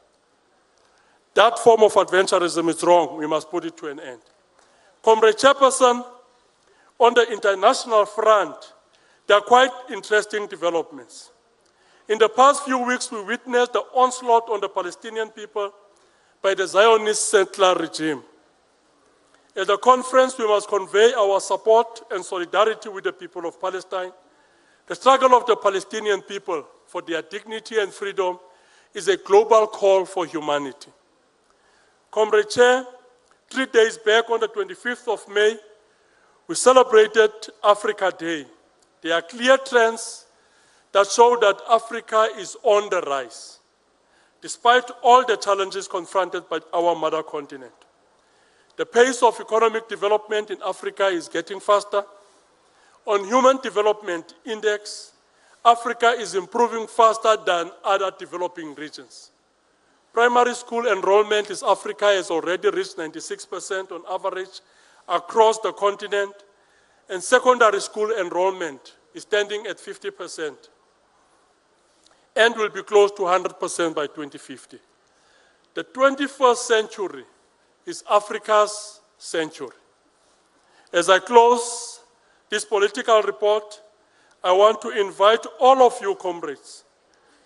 That form of adventurism is wrong. We must put it to an end. Comrade Chairperson, on the international front, there are quite interesting developments. In the past few weeks, we witnessed the onslaught on the Palestinian people by the Zionist settler regime. At the conference, we must convey our support and solidarity with the people of Palestine. The struggle of the Palestinian people for their dignity and freedom is a global call for humanity. Comrade Chair, 3 days back on the 25th of May, we celebrated Africa Day. There are clear trends that show that Africa is on the rise, despite all the challenges confronted by our mother continent. The pace of economic development in Africa is getting faster. On Human Development Index, Africa is improving faster than other developing regions. Primary school enrollment in Africa has already reached 96% on average across the continent, and secondary school enrollment is standing at 50% and will be close to 100% by 2050. The 21st century is Africa's century. As I close this political report, I want to invite all of you, comrades,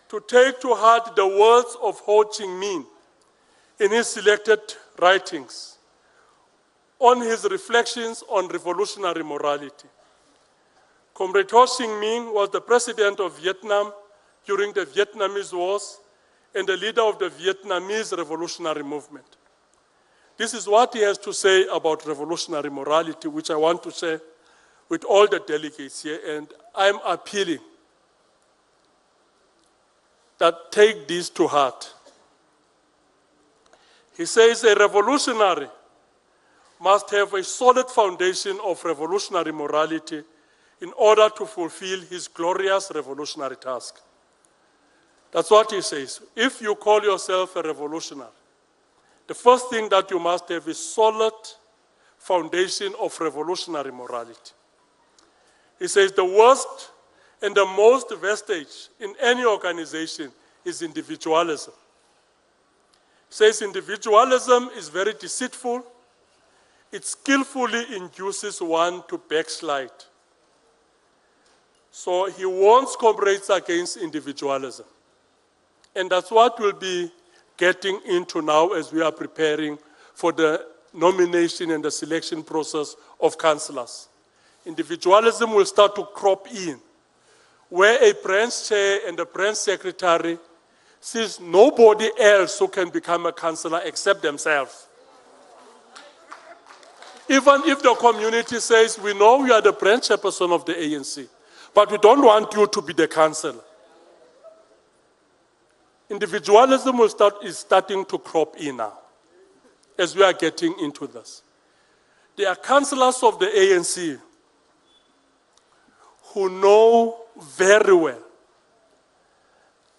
to take to heart the words of Ho Chi Minh in his selected writings on his reflections on revolutionary morality. Comrade Ho Chi Minh was the president of Vietnam during the Vietnamese Wars and the leader of the Vietnamese revolutionary movement. This is what he has to say about revolutionary morality, which I want to share with all the delegates here, and I'm appealing that take this to heart. He says a revolutionary must have a solid foundation of revolutionary morality in order to fulfill his glorious revolutionary task. That's what he says. If you call yourself a revolutionary, the first thing that you must have is solid foundation of revolutionary morality. He says the worst and the most vestige in any organization is individualism. He says individualism is very deceitful. It skillfully induces one to backslide. So he warns comrades against individualism. And that's what we'll be getting into now as we are preparing for the nomination and the selection process of councillors. Individualism will start to crop in, where a branch chair and a branch secretary sees nobody else who can become a councillor except themselves. Even if the community says, we know you are the branch chairperson of the ANC, but we don't want you to be the councillor. Individualism is starting to crop in now, as we are getting into this. There are councillors of the ANC who know very well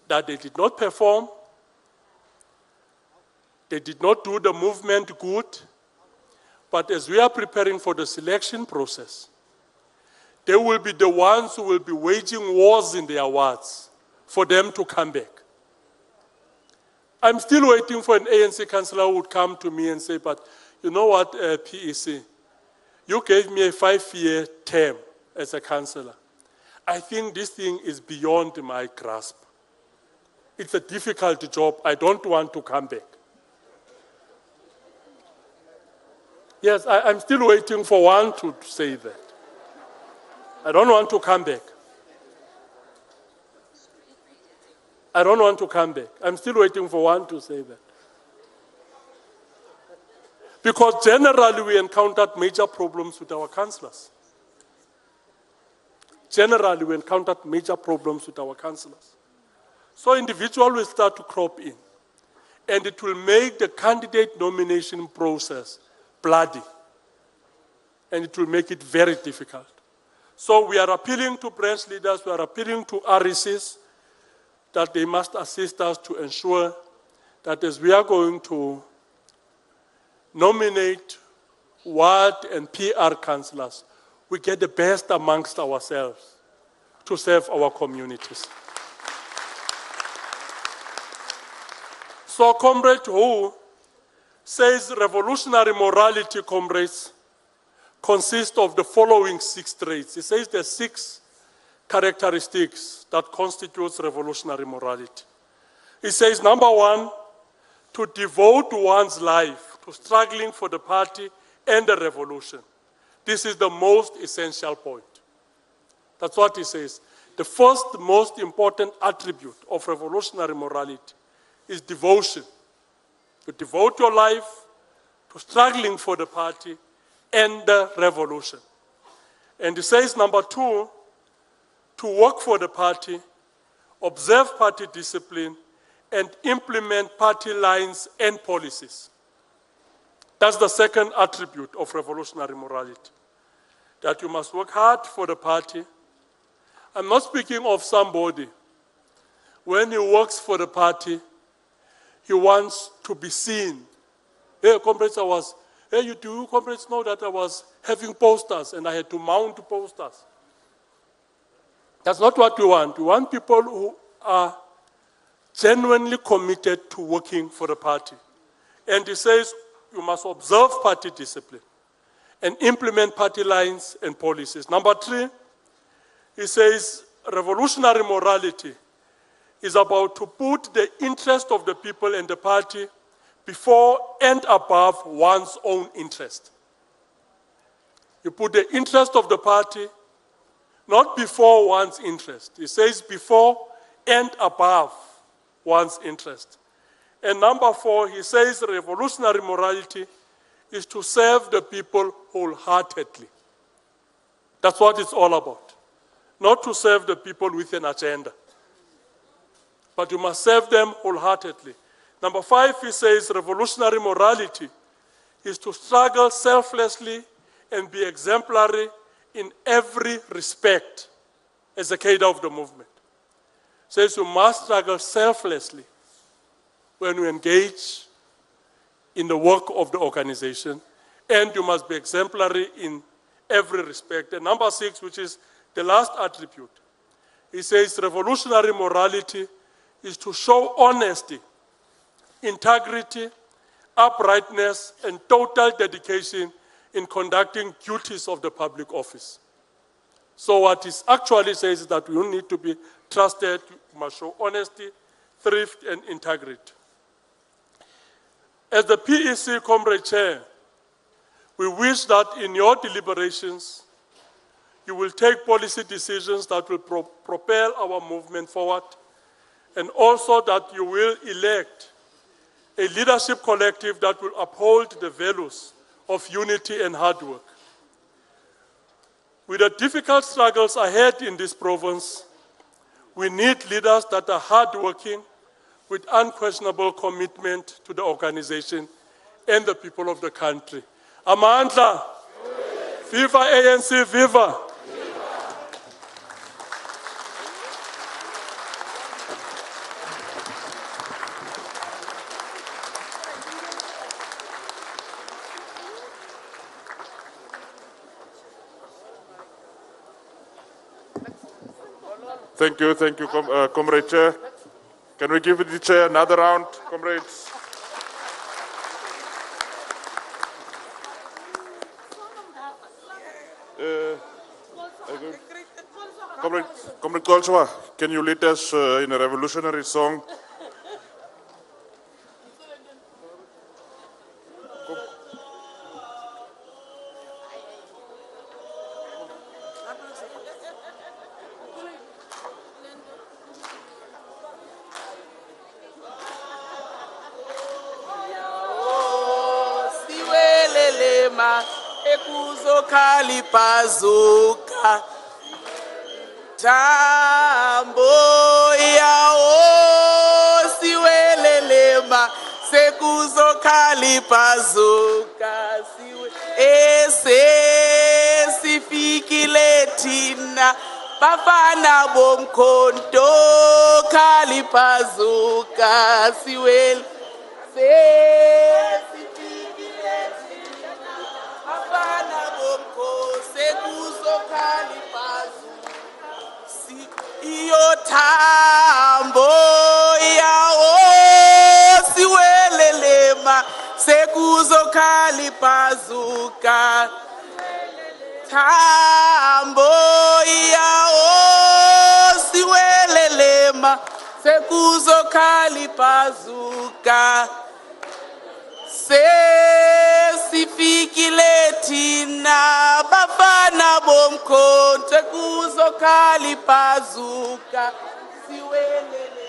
that they did not perform, they did not do the movement good, but as we are preparing for the selection process, they will be the ones who will be waging wars in their wards for them to come back. I'm still waiting for an ANC councillor who would come to me and say, but you know what, PEC, you gave me a 5-year term as a councillor. I think this thing is beyond my grasp. It's a difficult job. I don't want to come back. Yes, I'm still waiting for one to say that. I don't want to come back. I don't want to come back. I'm still waiting for one to say that. Because generally we encountered major problems with our councillors. Generally we encountered major problems with our councillors. So individuals will start to crop in. And it will make the candidate nomination process bloody. And it will make it very difficult. So we are appealing to branch leaders, we are appealing to RECs, that they must assist us to ensure that as we are going to nominate ward and PR councillors, we get the best amongst ourselves to serve our communities. So Comrade Ho says revolutionary morality, comrades, consists of the following 6 traits. He says there are 6 characteristics that constitutes revolutionary morality. He says, number 1, to devote one's life to struggling for the party and the revolution. This is the most essential point. That's what he says. The first most important attribute of revolutionary morality is devotion. To devote your life to struggling for the party and the revolution. And he says, number 2, to work for the party, observe party discipline, and implement party lines and policies. That's the second attribute of revolutionary morality. that you must work hard for the party. I'm not speaking of somebody. When he works for the party, he wants to be seen. Hey, comrades, do you comrades know that I was having posters and I had to mount posters? That's not what we want. We want people who are genuinely committed to working for the party. And he says you must observe party discipline and implement party lines and policies. Number 3, he says revolutionary morality is about to put the interest of the people and the party before and above one's own interest. You put the interest of the party not before one's interest. He says before and above one's interest. And number 4, he says revolutionary morality is to serve the people wholeheartedly. That's what it's all about. Not to serve the people with an agenda, but you must serve them wholeheartedly. Number 5, he says revolutionary morality is to struggle selflessly and be exemplary in every respect as a cadre of the movement. Says you must struggle selflessly when you engage in the work of the organization, and you must be exemplary in every respect. And number 6, which is the last attribute, he says revolutionary morality is to show honesty, integrity, uprightness, and total dedication in conducting duties of the public office. So what it actually says is that you need to be trusted, you must show honesty, thrift, and integrity. As the PEC Comrade Chair, we wish that in your deliberations, you will take policy decisions that will propel our movement forward, and also that you will elect a leadership collective that will uphold the values of unity and hard work. With the difficult struggles ahead in this province, we need leaders that are hardworking with unquestionable commitment to the organization and the people of the country. Amandla, viva ANC, viva! Thank you, Comrade Chair. Can we give the Chair another round, comrades? Comrade Kolswa, can you lead us in a revolutionary song? Kalipazuka tambo yao siwelelema sekuzo kalipazuka siwe ese sifikile tina bafana bomkhonto kalipazuka siwele tambo yao siwelelema sekuzo kalipazuka tambo yao siwelelema sekuzo kalipazuka sesifikile tina bafana bomkhonto sekuzo kalipazuka siwelele.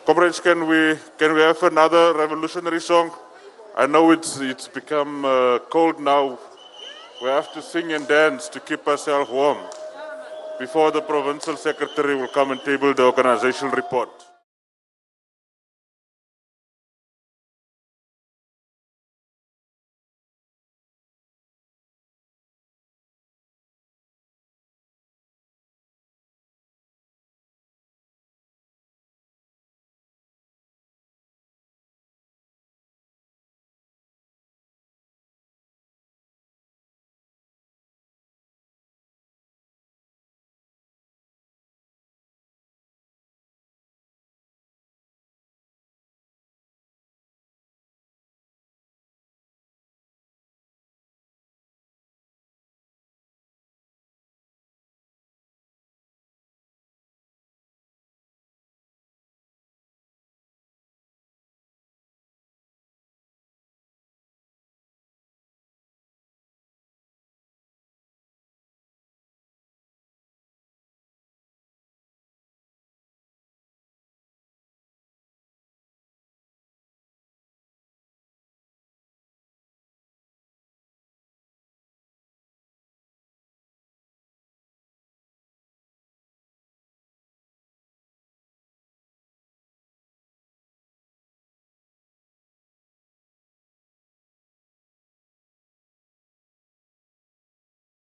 Comrades, can we have another revolutionary song? I know it's become cold now. We have to sing and dance to keep ourselves warm before the provincial secretary will come and table the organizational report.